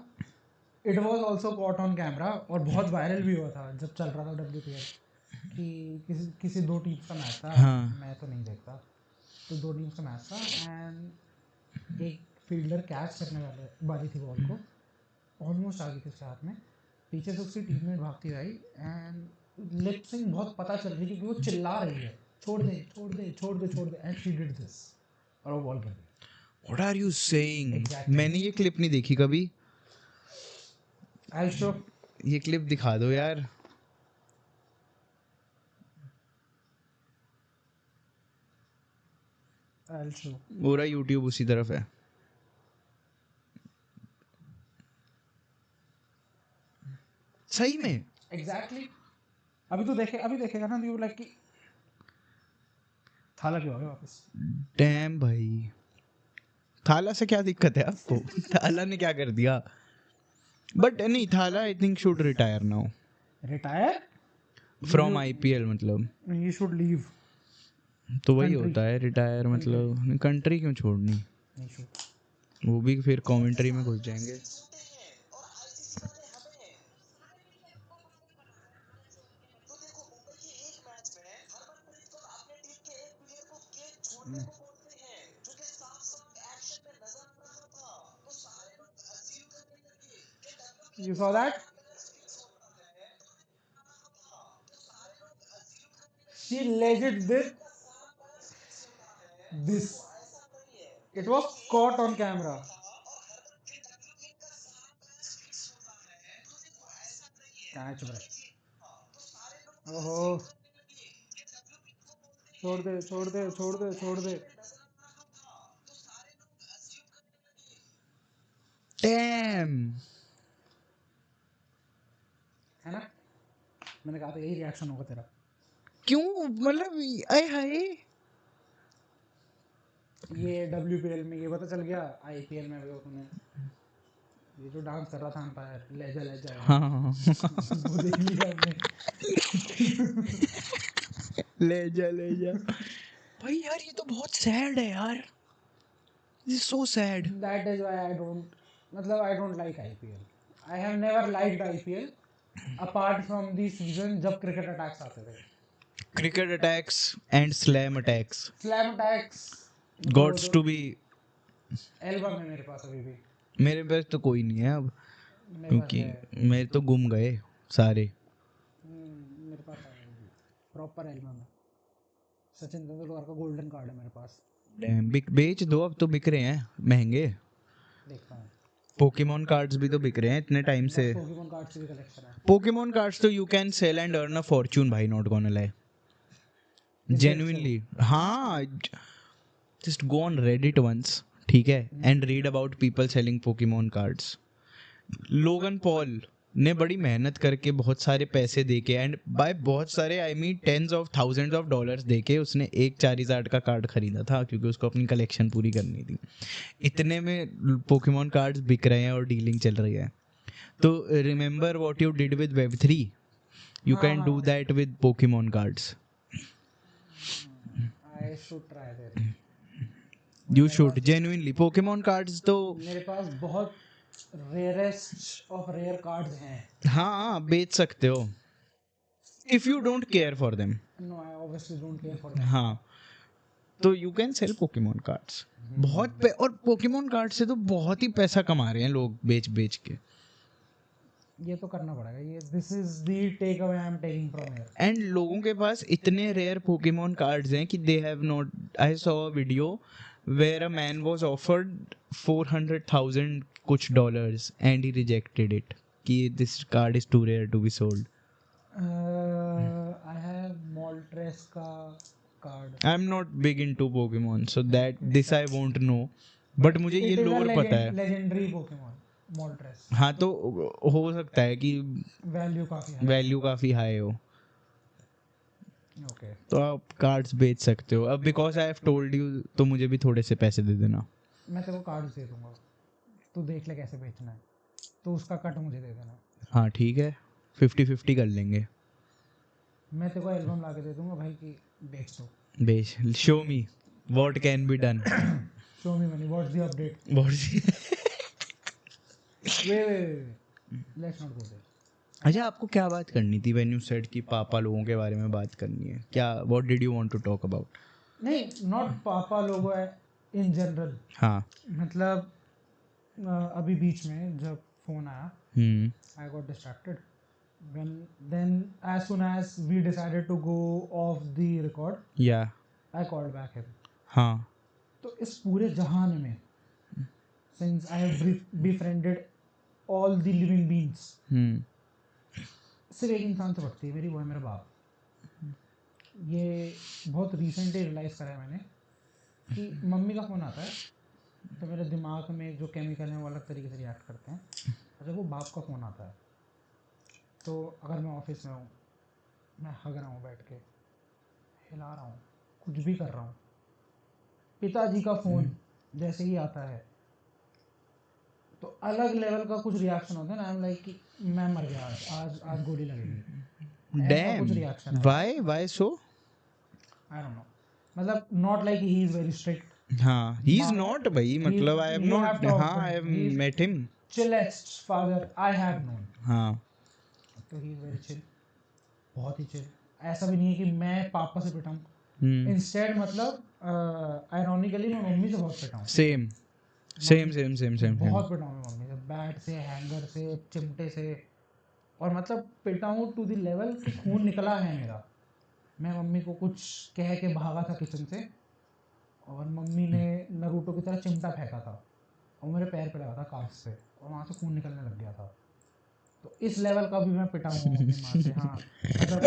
it was also caught on camera और बहुत वायरल भी हुआ था जब चल रहा था WPL कि किसी दो टीम्स का मैच था। हाँ. मैं तो नहीं देखता, तो दो टीम्स का मैच था एंड एक फील्डर कैच करने वाली थी बॉल को, ऑलमोस्ट आ गई थी उसके हाथ में, पीछे से उसकी टीममेट भागती आई एंड लिप सिंक बहुत पता चल रही क्योंकि वो चिल्ला रही है छोड़ दे छोड़ दे छोड़ दे छोड़ दे एंड शी डिड दिस और वो बॉल कर दी. What are you saying? Exactly. मैंने ये क्लिप नहीं देखी कभी. आई शो ये क्लिप दिखा दो यार. आई शो पूरा यूट्यूब उसी तरफ है. सही में एग्जैक्टली. अभी देखेगा ना यू लाइक कि थाला क्यों आ गया वापस. डैम भाई, थाला से क्या दिक्कत है आपको? थाला ने क्या कर दिया? बट नहीं, थाला I think should retire now retire from IPL. मतलब ही शुड लीव. तो वही Country. होता है रिटायर, मतलब कंट्री क्यों छोड़नी? He should. वो भी फिर कमेंट्री में घुस जाएंगे. You saw that? She legit did this. It was caught on camera. कहाँ चुप रहे? ओहो. छोड़ दे छोड़ दे छोड़ दे छोड़ दे. डैम. है ना, मैंने कहा था यही रिएक्शन होगा तेरा. क्यों? मतलब आए हाय. ये WPL में ये पता चल गया, IPL में भी तुम्हें ये जो डांस कर रहा था अंपायर ले जा हाँ वो देख लिया हमने. ले जा भाई. यार ये तो बहुत सैड है यार. This so sad. That is why I don't like IPL. I have never liked IPL apart from the season जब क्रिकेट अटैक्स आते थे. Cricket attacks and slam attacks slam attacks gods to be. Album है मेरे पास अभी भी. मेरे पास तो कोई नहीं है अब, मेरे क्योंकि पास है. मेरे तो गुम गए सारे. मेरे पास है प्रॉपर एल्बम है. सचिन तेंदुलकर का गोल्डन कार्ड है मेरे पास. डैम, बेच दो, अब तो बिक रहे हैं महंगे. देखता हूँ. पोकेमोन कार्ड्स भी तो बिक रहे हैं इतने टाइम से. पोकेमोन कार्ड्स की भी कलेक्शन है. पोकेमोन कार्ड्स तो you can sell and earn a fortune भाई, नॉट गोना लाई. जेन्युइनली हाँ. Just go on Reddit once, ठीक है, and read about people selling Pokemon cards. Logan Paul ने बड़ी मेहनत करके बहुत सारे पैसे देके, एंड बाय बहुत सारे I mean tens of thousands of dollars देके उसने एक चारिज़ार्ड का कार्ड खरीदा था, क्योंकि उसको अपनी कलेक्शन पूरी करनी थी. इतने में पोकेमोन कार्ड्स बिक रहे हैं और डीलिंग चल रही है. तो remember what you did with Web3, you can do that with Pokemon cards. I should try that. You should genuinely. Pokemon cards तो मेरे पास बहुत रेयरेस्ट ऑफ रेयर कार्ड्स हैं. हाँ बेच सकते हो if you don't care for them. No I obviously don't care for that. हाँ तो you can sell Pokemon cards और पोकेमोन कार्ड से तो बहुत ही पैसा कमा रहे हैं लोग बेच के. ये तो करना पड़ेगा. ये this is the takeaway I am taking from here. And लोगों के पास इतने रेयर पोकेमोन कार्ड्स हैं कि they have not. I saw a video where a man was offered 400,000 कुछ dollars and he rejected it कि this card is too rare to be sold. I have Moltres का card. I am not big into Pokemon so that this I won't know, but मुझे ये लोर पता है. Legendary Pokemon Moltres. हाँ, तो हो सकता है कि वैल्यू काफी हाई हो. ओके. तो आप कार्ड्स बेच सकते हो. अब because I have told you तो मुझे भी थोड़े से पैसे दे देना. मैं तेरे को कार्ड्स दे दूंगा, तू देख ले कैसे बेचना है, तो उसका कट मुझे दे देना. हाँ ठीक है, 50-50 कर लेंगे. मैं तेरे को एल्बम ला के दे दूंगा भाई कि बेच दो. बेच. Show me what can be done. Show me money. What's the update. Let's not go there. अच्छा, आपको क्या बात करनी थी व्हेन यू सेड कि पापा लोगों के बारे में बात करनी है? क्या what did you want to talk about? नहीं, नॉट पापा लोगों है इन जनरल. हाँ, मतलब अभी बीच में जब फोन आया I got distracted. then as soon as we decided to go off the record, yeah, I called back him. हाँ. तो इस पूरे जहान में since I have befriended all the living beings, सिर्फ एक इंसान से बढ़ती है मेरी, वो है मेरा बाप. ये बहुत रिसेंटली रियलाइज करा है मैंने कि मम्मी का फ़ोन आता है तो मेरे दिमाग में जो केमिकल हैं वो अलग तरीके से रिएक्ट करते हैं. जब वो बाप का फ़ोन आता है तो अगर मैं ऑफिस में हूँ, मैं हग रहा हूँ, बैठ के हिला रहा हूँ, कुछ भी कर रहा हूँ, पिताजी का फ़ोन जैसे ही आता है तो अलग लेवल का कुछ रिएक्शन होता है ना. आई एम लाइक कि मैं मर गया, आज गोली लगेगी. Damn. Why so? I don't know. मतलब not like he is very strict. हाँ, he is not भाई. मतलब I have not. हाँ, I have met him. Chillest father I have known. हाँ. तो he is very chill. बहुत ही chill. ऐसा भी नहीं है कि मैं पापा से पिटा हूँ. Instead मतलब ironically मैं मम्मी से बहुत पिटा हूँ. Same. बहुत पिटा हूँ मैं मम्मी से, बैट से, हैंगर से, चिमटे से. और मतलब पिटा हूँ टू द लेवल कि खून निकला है मेरा. मैं मम्मी को कुछ कह के भागा था किचन से और मम्मी ने नरूटो की तरह चिमटा फेंका था और मेरे पैर पे लगा था कांच से और वहाँ से खून निकलने लग गया था. तो इस लेवल का भी मैं पिटा हूँ अपनी माँ से. हाँ, मतलब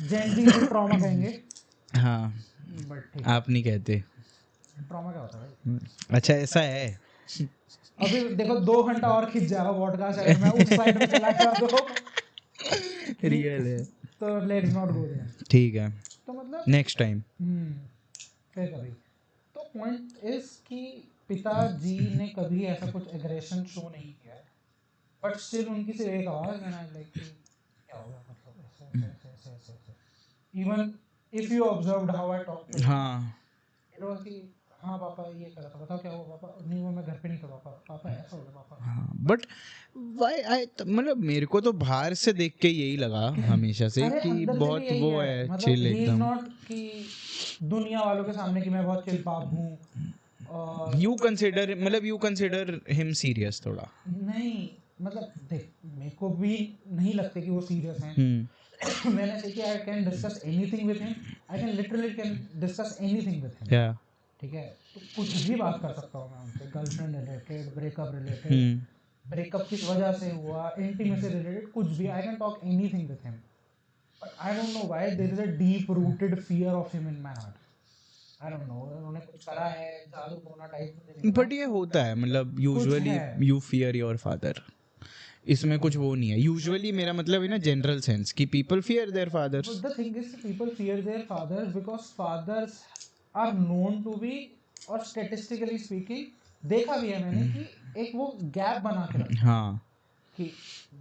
जेनजी से ट्रॉमा कहेंगे. हाँ, बट ठीक, आप नहीं कहते. ट्रॉमा क्या होता है भाई? अच्छा, ऐसा है. अभी देखो 2 घंटा और खिंच जाएगा पॉडकास्ट अगर मैं उस साइड में चला गया तो. रियल है. तो लेट्स नॉट गो देयर. ठीक है, तो मतलब नेक्स्ट टाइम फिर कभी. तो पॉइंट इज कि पिताजी ने कभी ऐसा कुछ एग्रेशन शो नहीं किया है, बट स्टिल उनकी सिर्फ एक आवाज़ है ना, लाइक क्या हो गया, मतलब ऐसे. Even if you observed how I talk to, हाँ, इट वाज कि हाँ पापा ये करा था, बताओ क्या हुआ पापा, नहीं वो मैं घर पे नहीं था पापा ऐसा हो गया पापा. हाँ, बट वाई आई मतलब मेरे को तो बाहर से देख के यही लगा हमेशा से कि बहुत वो है चिल एकदम. नॉट कि दुनिया वालों के सामने कि मैं बहुत चिल पाप हूँ. यू कंसिडर हिम सीरियस थोड़ा. नहीं, मतलब देख, मेरे को भी नहीं लगते कि वो सीरियस हैं. मैंने सोचा I can discuss anything with him. I can literally discuss anything with him. ठीक है, तो कुछ भी बात कर सकता हूँ मैं उनसे. Girlfriend related, breakup related, breakup किस वजह से हुआ, इंटीमेसी रिलेटेड, कुछ भी. I can talk anything with him. But I don't know why there is a deep rooted fear of him in my heart. I don't know, उन्होंने कुछ करा है, जादू टोना टाइप. बट ये होता है, मतलब usually you fear your father. इसमें कुछ वो नहीं है. यूजुअली मेरा मतलब है ना जनरल सेंस कि people fear their fathers. The thing is people fear their fathers because fathers are known to be, और स्टैटिस्टिकली स्पीकिंग देखा भी है मैंने कि एक वो गैप बना के रखा. हाँ, कि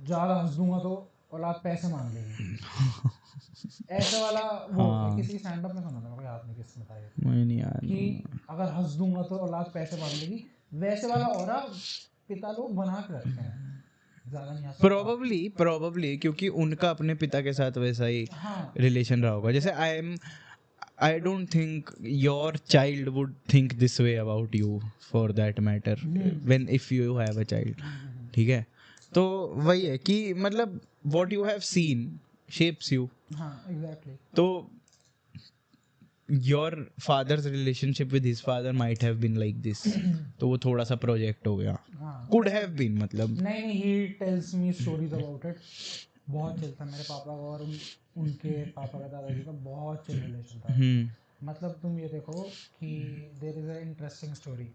ज़्यादा हंस दूंगा तो औलाद पैसे मांग लेगी. ऐसे वाला वो किसी स्टैंड अप में सुना था, मुझे याद नहीं किसने बताया, मुझे नहीं याद कि अगर हंस दूंगा तो औलाद पैसे मांग लेगी. वैसे वाला औरा पिता लोग बना के रखते हैं. ज़्यादा नहीं हंस, प्रोबेबली क्योंकि उनका अपने पिता के साथ वैसा ही रिलेशन रहा होगा. जैसे I don't think your child would think this way about you for that matter when if you have a child. ठीक है, तो वही है कि मतलब what you have seen shapes you. हाँ एग्जैक्टली. तो your father's relationship with his father might have been like this. तो वो थोड़ा सा प्रोजेक्ट हो गया. हाँ Could have been मतलब. नहीं, he tells me stories about it. बहुत चिल था मेरे पापा का और उनके पापा का दादाजी का बहुत चिल रिलेशन था. मतलब तुम ये देखो कि there is a interesting story.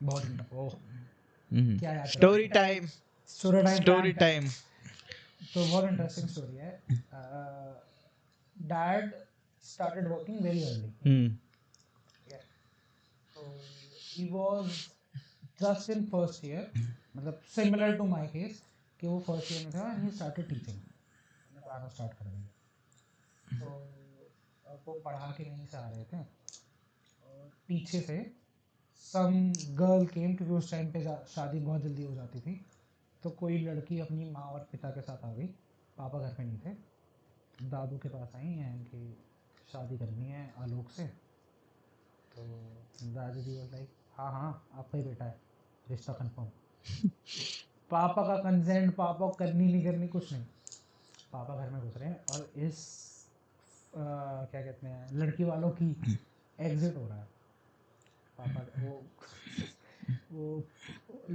बहुत ओह क्या याद स्टोरी टाइम. Story time. तो बहुत इंटरेस्टिंग स्टोरी है. Dad started working very early. Yeah. So he was just in first year, मतलब similar to my case कि वो first year में था and he started teaching. मैंने पढ़ाना start कर दिया. तो वो पढ़ा के नहीं से आ रहे थे और पीछे से some girl came क्योंकि उस टाइम पे शादी बहुत जल्दी हो जाती थी. तो कोई लड़की अपनी माँ और पिता के साथ आ गई. पापा घर पे नहीं थे, दादू के पास आई हैं कि शादी करनी है आलोक से. तो दादी जी बोल लाइक हाँ हाँ आपका ही बेटा है, रिश्ता कंफर्म. पापा का कंसेंट, पापा को करनी नहीं करनी कुछ नहीं. पापा घर में घुस रहे हैं और इस क्या कहते हैं लड़की वालों की एग्जिट हो रहा है. पापा वो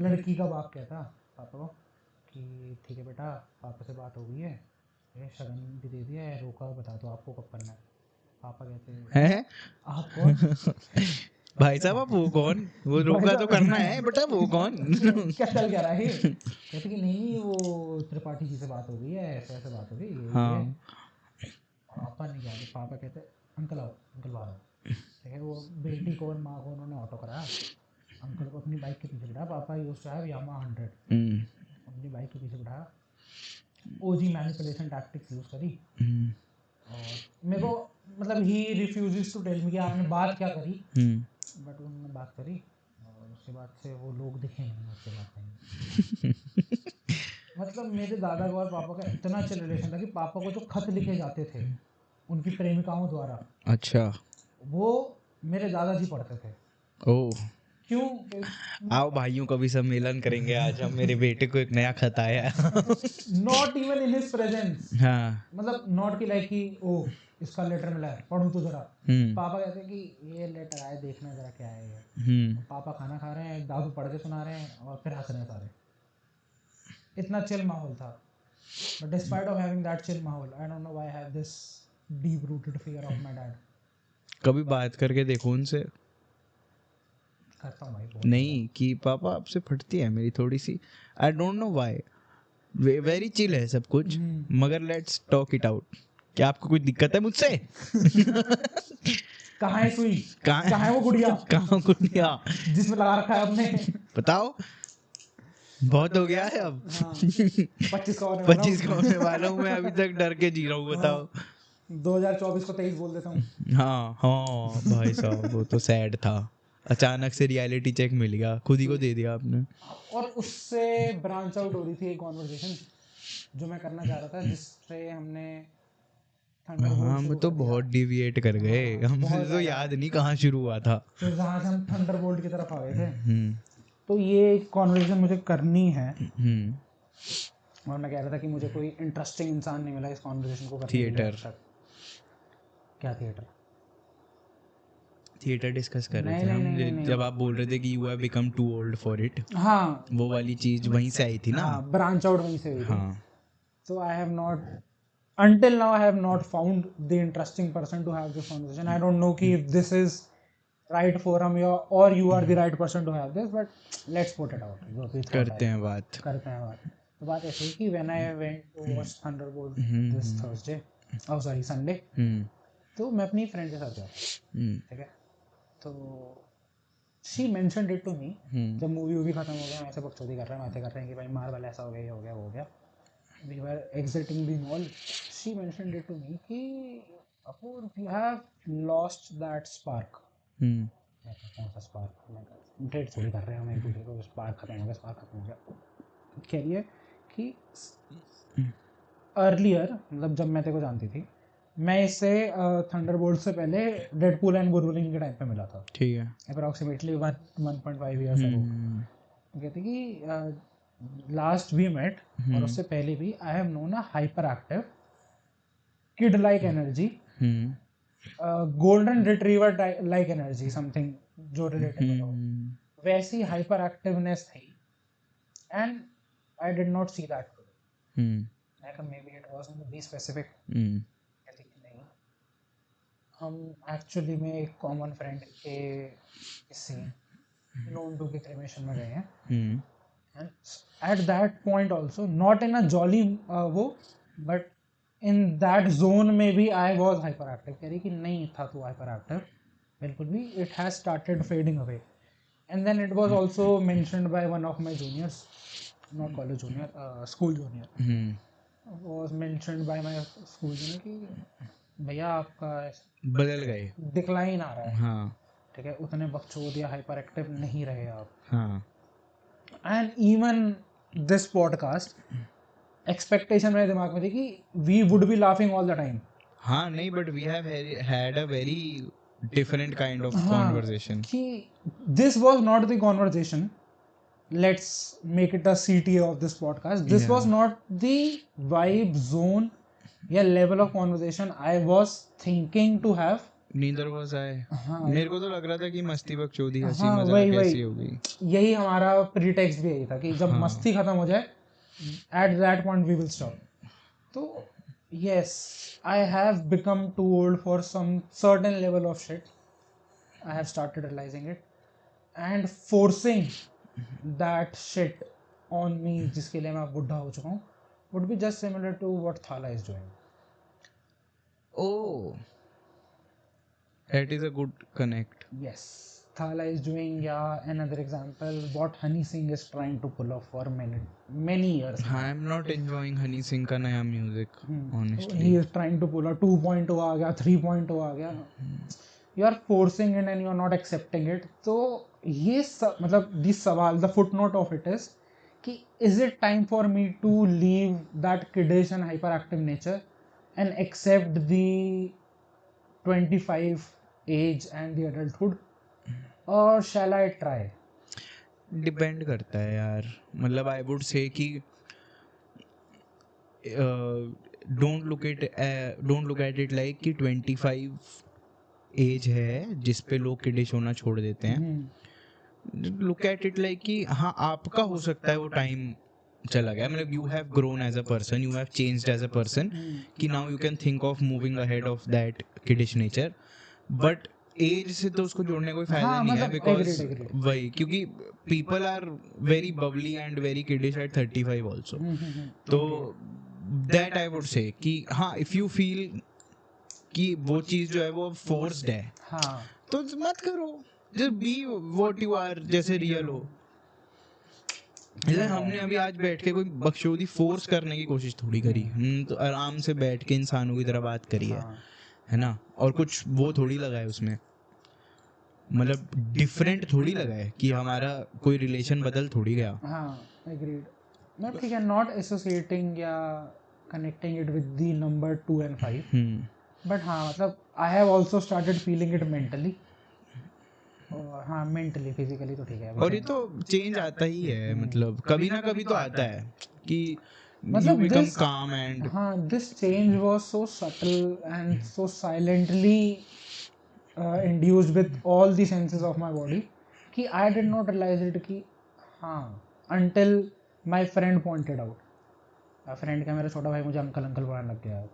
लड़की का बाप कहता पापा को कि ठीक है बेटा, पापा से बात हो गई है, शगन भी दे दिया है, रोका बता दो आपको कब करना है. पापा कहते हैं आप कौन भाई साहब आप वो कौन, वो रोका तो करना है बेटा, वो कौन क्या चल क्या रहा है. कहते कि नहीं वो त्रिपाठी जी से बात हो गई है, ऐसे ऐसे बात हो गई. हाँ. पापा ने क्या किया, पापा कहते अंकल आओ, अंकल बाहर आओ. ठीक है, वो बेटी को और माँ को उन्होंने ऑटो कराया. अंकल को अपनी बाइक के पीछे बिठाया. पापा यूज्ड टू हैव यामाहा 100. अपनी बाइक के पीछे बिठाया. ओजी मैनिपुलेशन टैक्टिक्स यूज करी. और मेरे को मतलब ही रिफ्यूजेस टू टेल मी कि आपने बात क्या करी. बट उन्होंने बात करी और उसके बाद से वो लोग दिखे नहीं उसके बाद नहीं. मतलब मेरे दादा का और पापा का इतना अच्छा रिलेशन था कि पापा को जो खत लिखे जाते थे उनकी प्रेमिकाओं द्वारा, अच्छा, वो मेरे दादाजी पढ़ते थे. ओह क्यों? आओ भाइयों का भी सम्मेलन करेंगे आज हम. मेरे बेटे को एक नया खत आया है. Not even in his presence. हाँ मतलब नॉट की लाइक कि ओ इसका लेटर मिला है पढ़ूं तो जरा. पापा कहते हैं कि ये लेटर आया देखना जरा क्या है ये. पापा खाना खा रहे हैं, दादू पढ़ के सुना रहे हैं और फिर हंस रहे हैं सारे. इतना चिल माहौल था. But despite of having that chill माहौल, I don't know why I have this deep rooted fear of my dad. कभी बात करके देखो उनसे. करता हूं भाई. नहीं कि पापा आपसे फटती है मेरी थोड़ी सी. I don't know why. Very chill है सब कुछ, मगर लेट्स टॉक इट आउट. क्या आपको कोई दिक्कत है मुझसे? कहाँ है सुई, कहाँ है वो गुड़िया, कहाँ गुड़िया जिसमें लगा रखा है आपने, बताओ. बहुत हो गया है अब. 25 का होने वाला हूँ मैं. अभी तक डर के जी रहा हूँ. बताओ. 2024 को 23 बोल देता हूँ. हाँ हाँ भाई साहब वो तो सैड था. अचानक से रियलिटी चेक मिल गया, खुद ही को दे दिया आपने. और उससे ब्रांच आउट हो रही थी एक कॉन्वर्सेशन जो मैं करना चाह रहा था, जिससे हमने हम तो बहुत डिविएट कर गए. हमें तो याद नहीं कहाँ शुरू हुआ था. फिर जहाँ से हम थंडरबोल्ट की तरफ आ गए थे. तो ये कॉन्वर्सेशन मुझे करनी है. और मैं कह रहा था कि मुझे कोई इंटरेस्टिंग इंसान नहीं मिला इस कॉन्वर्सेशन को करने के लिए. थिएटर. क्या थिएटर? थिएटर डिस्कस कर रहे थे हम जब आप बोल रहे थे कि you have become too old for it. हाँ वो वाली चीज वहीं से आई थी ना. ब्रांच आउट वहीं से हुई थी. हाँ. So I have not, until now I have not found the interesting person to have this conversation. I don't know कि if this is right forum or you are the right person to have this, but let's put it out. करते हैं बात. तो बात ऐसी कि when I went to watch Thunderbolt this Thursday, oh sorry Sunday, तो मैं अपनी फ्रेंड के साथ गया. ठीक है, तो she mentioned it to me. जब मूवी खत्म हो गया, ऐसे बकचोदी कर रहे हैं कि भाई मार वाला ऐसा हो गया, ये हो गया, वो हो गया. We were exiting the mall. She mentioned it to me कि Apur, you have lost that spark. मैं कौन सा spark? डेट थोड़ी कर रहे हैं हम एक दूसरे को. spark खत्म हो गया. कह रही है कि earlier मतलब जब मैं तेरे को जानती थी मैं इससे थंडरबोल्ट से पहले डेडपूल एंड वुल्वरीन के टाइम पे मिला था, ठीक है। Approximately 1.5 years ago. कहते कि लास्ट वी मेट, और उससे पहले भी I have known a hyper active kid like energy, golden retriever like energy, something जो रिलेटेबल हो, वैसी हाइपर एक्टिवनेस थी, and I did not see that today. May be it was be specific. नहीं, हम एक्चुअली में एक common friend के किसी नोन टू के क्रेमेशन में गए हैं, and eight that point also not in a jolly वो, बट इन दैट जोन में भी आई वाज हाइपर एक्टिव। कह रही कि नहीं था तू हाइपर एक्टिव बिल्कुल भी, it has started fading away. And then it was also mentioned by one of my juniors, not college junior, school junior, was mentioned by my school junior कि भैया आपका बदल गए, डिक्लाइन आ रहा है। हाँ ठीक है, उतने बकचोद या हाइपर एक्टिव नहीं रहे आप। हाँ। And even this podcast, expectation मेरे दिमाग में थी कि we would be laughing all the time. हाँ नहीं, but we have had a very different kind of conversation. कि this was not the conversation, let's make it a CTA of this podcast, this was not the vibe zone या level of conversation I was thinking to have. Neither was I. मेरे को तो लग रहा था कि मस्ती बकचोदी हंसी हाँ, मजाक कैसी होगी। यही हमारा प्रीटेक्स्ट भी यही था कि जब मस्ती खत्म हो जाए, at that point we will stop. तो yes, I have become too old for some certain level of shit. I have started realizing it, and forcing that shit on me, जिसके लिए मैं बुढ़ा हो चुका हूँ, would be just similar to what Thala is doing. Oh, that is a good connect. Yes, Thala is doing, yeah. Another example, what Honey Singh is trying to pull off for many years. I am not enjoying Honey Singh का नया music, honestly. He is trying to pull a 2.0 आ गया, 3.0 आ गया. You are forcing it and you are not accepting it. तो ये मतलब this सवाल, the footnote of it is कि is it time for me to leave that kiddish and hyperactive nature and accept the 25 age and the adulthood, or shall I try? Depend करता है यार, मतलब आई would say कि don't look at it like कि 25 as है जिस पे लोग किडिश होना छोड़ देते हैं। लुक एट इट लाइक कि हाँ आपका हो सकता है वो टाइम चला गया, मतलब you have grown as a person, you have changed as a person, कि now you can think of moving ahead of that kiddish nature, but as से तो उसको जोड़ने कोई फायदा नहीं है, बिकॉज वही, क्योंकि people are very bubbly and very kiddish at 35 also. तो दैट आई वुड से कि हाँ, इफ यू फील कि वो चीज जो है वो फोर्स्ड है, तो मत करो, just be what you are, जैसे रियल हो। हमने अभी आज बैठ के कोई बकचोदी फोर्स करने की कोशिश थोड़ी करी, तो आराम से बैठ के इंसानों की तरह बात करी है ना, और कुछ वो थोड़ी लगा है उसमें, मतलब डिफरेंट थोड़ी लगा है कि हमारा कोई रिलेशन बदल थोड़ी गया। हाँ, एग्रीड। मैं ठीक है, नॉट एसोसिएटिंग या connecting it with the number 2 and 5, but हाँ मतलब I have also started feeling it mentally. हाँ, मेंटली, फिजिकली तो ठीक है, और ये तो चेंज आता ही है, मतलब कभी ना कभी तो आता है कि मतलब you become calm and हाँ, this change was so subtle and so silently induced with all the senses of my body कि I did not realize it कि हाँ, until my friend pointed out. Friend क्या, मेरा छोटा भाई मुझे uncle बुलाने लग गया है।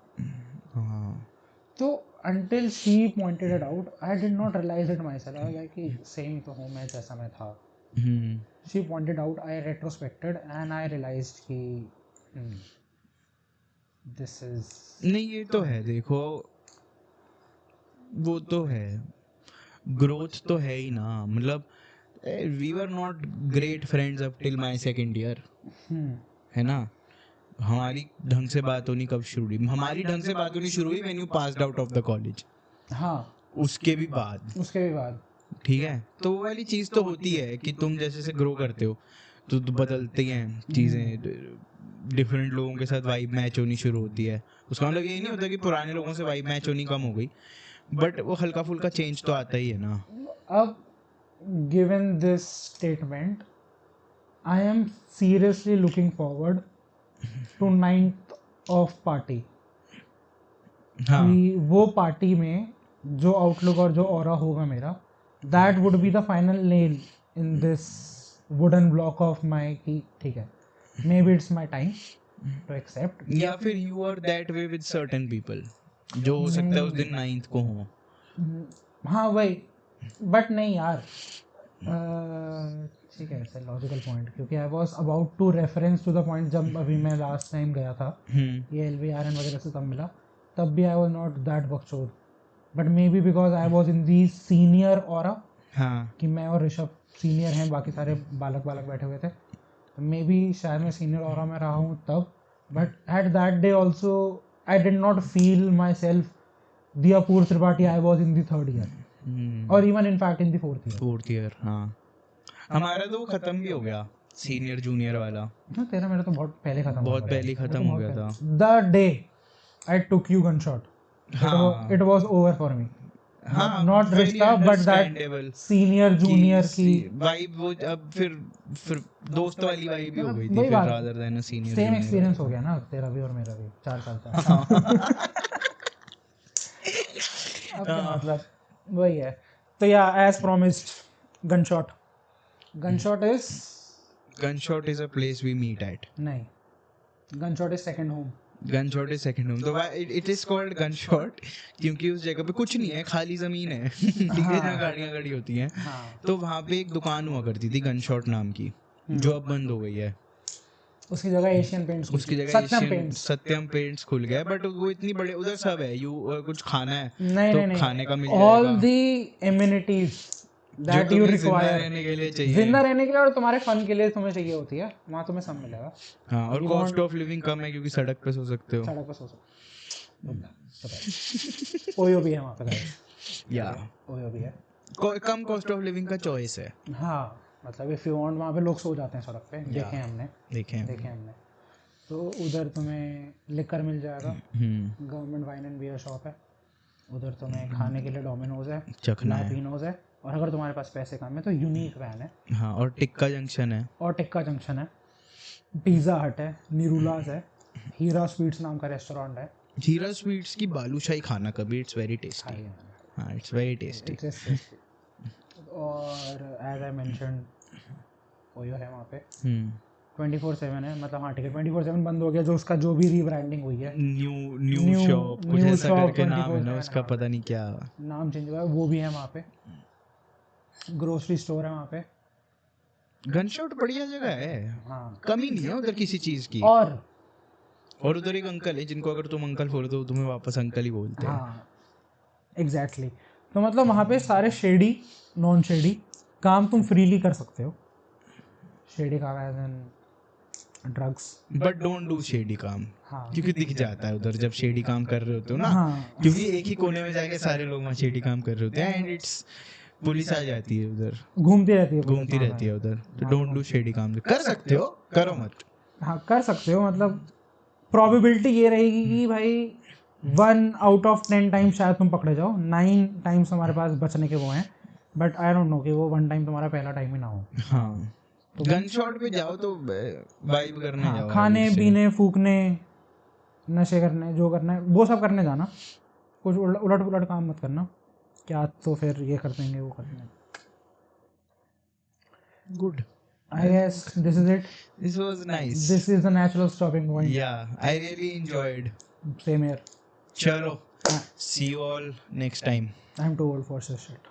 तो until she pointed it out, I did not realize it myself. I was like कि सेम तो हूँ मैं जैसा मैं था। She pointed out, I retrospected and I realized कि this is नहीं, ये तो है, देखो वो तो है, ग्रोथ तो है ही ना, मतलब we were not great friends up till my second year, है ना। हमारी ढंग से बात होनी कब शुरू हुई? हमारी ढंग से बात होनी शुरू हुई when you passed out of the college. हाँ, उसके भी बाद ठीक है। तो वो वाली चीज तो होती है कि तुम जैसे से ग्रो करते हो, तो बदलती हैं चीज़ें, डिफरेंट लोगों के साथ वाइब मैच होनी शुरू होती है। उसका मतलब ये नहीं होता कि पुराने लोगों से वाइब मैच होनी कम हो गई, बट वो हल्का फुल्का चेंज तो आता ही है ना। अब given this statement, I am seriously looking forward to 9th of party. हाँ कि वो पार्टी में जो आउटलुक और जो ऑरा होगा मेरा, that would be the final nail in this wooden block of my कि ठीक है, maybe it's my time to accept. या फिर you are that way with certain people, जो हो सकता है उस दिन 9th को हो। हाँ वही, बट नहीं यार, ठीक है, सर लॉजिकल पॉइंट, क्योंकि I was about to reference to the point जब अभी मैं लास्ट टाइम गया था ये LVRN वगैरह से तब मिला, तब भी आई वॉज नॉट दैट बकचोद, but maybe because I was in the senior aura, हाँ कि मैं और ऋषभ सीनियर हैं, बाकी सारे बालक बालक बैठे हुए थे, तो मे बी शायद मैं सीनियर ऑरा में रहा हूँ तब, but at that day also I did not feel myself the Apoor Tripathi, I was in the 3rd year और even in fact in the 4th year. हाँ हमारा तो खत्म भी हो गया सीनियर जूनियर वाला। हाँ, तेरा मेरा तो बहुत पहले खत्म बहुत पहले खत्म हो गया था। The day I took you gonna shot, it was over for me. हाँ नॉट रिश्ता बट दैट सीनियर जूनियर की वाइब, वो अब फिर दोस्त वाली वाइब भी हो गई थी वही फिर, बात, rather than senior same experience हो गया ना तेरा भी और मेरा भी 4 साल का। अब क्या मतलब, वही है। तो या as promised Gunshot, Gunshot is a place we meet at. नहीं, Gunshot is second home. Gunshot is second home, तो इट इज कॉल्ड गनशॉट क्योंकि उस जगह पे कुछ नहीं है, खाली जमीन है ठीक है, जहाँ गाड़ियाँ खड़ी होती हैं। तो वहाँ पे एक दुकान हुआ करती थी गनशॉट नाम की, जो अब बंद हो गई है। उसकी जगह एशियन पेंट्स, उसकी जगह सत्यम पेंट्स खुल गया, बट वो इतनी बड़े, उधर सब है, यू कुछ खाना है तो खाने का मिल जाएगा, all the amenities that you require रहने के लिए चाहिए, जिंदा रहने के लिए और तुम्हारे फन के लिए तुम्हें चाहिए होती है, वहाँ तुम्हें सब मिलेगा। हाँ, और कॉस्ट ऑफ लिविंग कम है क्योंकि सड़क पे सो सकते हो। सड़क पे सो सकते हो, ओयो भी है वहाँ पे गाइस, या ओयो भी है, कम कॉस्ट ऑफ लिविंग का चॉइस है। हाँ मतलब इफ यू वांट, वहाँ पे लोग सो जाते हैं सड़क पे, देखे हमने। तो उधर तुम्हें लिकर मिल जाएगा, government wine and beer shop है, उधर तुम्हें खाने के लिए डोमिनोज है, लापिनोज है, और अगर तुम्हारे पास पैसे कम है तो यूनिक वैन है, हाँ, और टिक्का जंक्शन है, पिज़्ज़ा हट है, निरूलाज है, हीरा स्वीट्स नाम का रेस्टोरेंट है। हीरा स्वीट्स की बालूशाही खाना कभी, इट्स वेरी टेस्टी। हाँ, इट्स वेरी टेस्टी। और एज आई मेंशन्ड ओयो है वहाँ पे, 24/7 है, मतलब हाँ ठीक है 24/7 बंद हो गया, जो उसका जो भी रीब्रांडिंग हुई है, न्यू शॉप कुछ ऐसा करके नाम है ना उसका, पता नहीं क्या नाम चेंज हुआ है, वो भी है वहाँ पे। ग्रोसरी स्टोर है वहाँ पे। गनशॉट बढ़िया जगह है, हाँ, कमी नहीं है उधर किसी चीज की। और उधर एक अंकल है जिनको अगर तुम अंकल बोल दो तुम्हें वापस अंकल ही बोलते हैं। हाँ एग्जैक्टली, तो मतलब वहाँ पे सारे शेडी नॉन शेडी काम तुम फ्रीली कर सकते हो। शेडी काम as an drugs, but don't do shady काम। हाँ, क्योंकि दिख जाता है उधर जब शेडी काम कर रहे होते हो ना। हाँ, क्योंकि एक ही कोने में जाके सारे लोग वहाँ शेडी काम कर रहे होते हैं, एंड इट्स पुलिस आ जाती है उधर, घूमती रहती है उधर। तो डोंट डू शेडी काम, कर सकते हो करो मत। हाँ कर सकते हो, मतलब प्रोबेबिलिटी ये रहेगी कि भाई 1 out of 10 टाइम्स शायद तुम पकड़े जाओ, 9 टाइम्स हमारे पास बचने के वो हैं, बट आई डोंट नो कि वो 1 टाइम तुम्हारा पहला टाइम ही ना हो। हाँ, तो गन शॉट पे जाओ तो वाइब करने जाओ, खाने पीने फूकने नशे करने जो करना है वो सब करने जाना, कुछ उलट पुलट काम मत करना, क्या तो फिर ये कर देंगे वो कर देंगे। Good, I guess this is it. This was nice. This is the natural stopping point. Yeah, I really enjoyed. Same here. Chalo. See you all next time. I'm too old for this shit.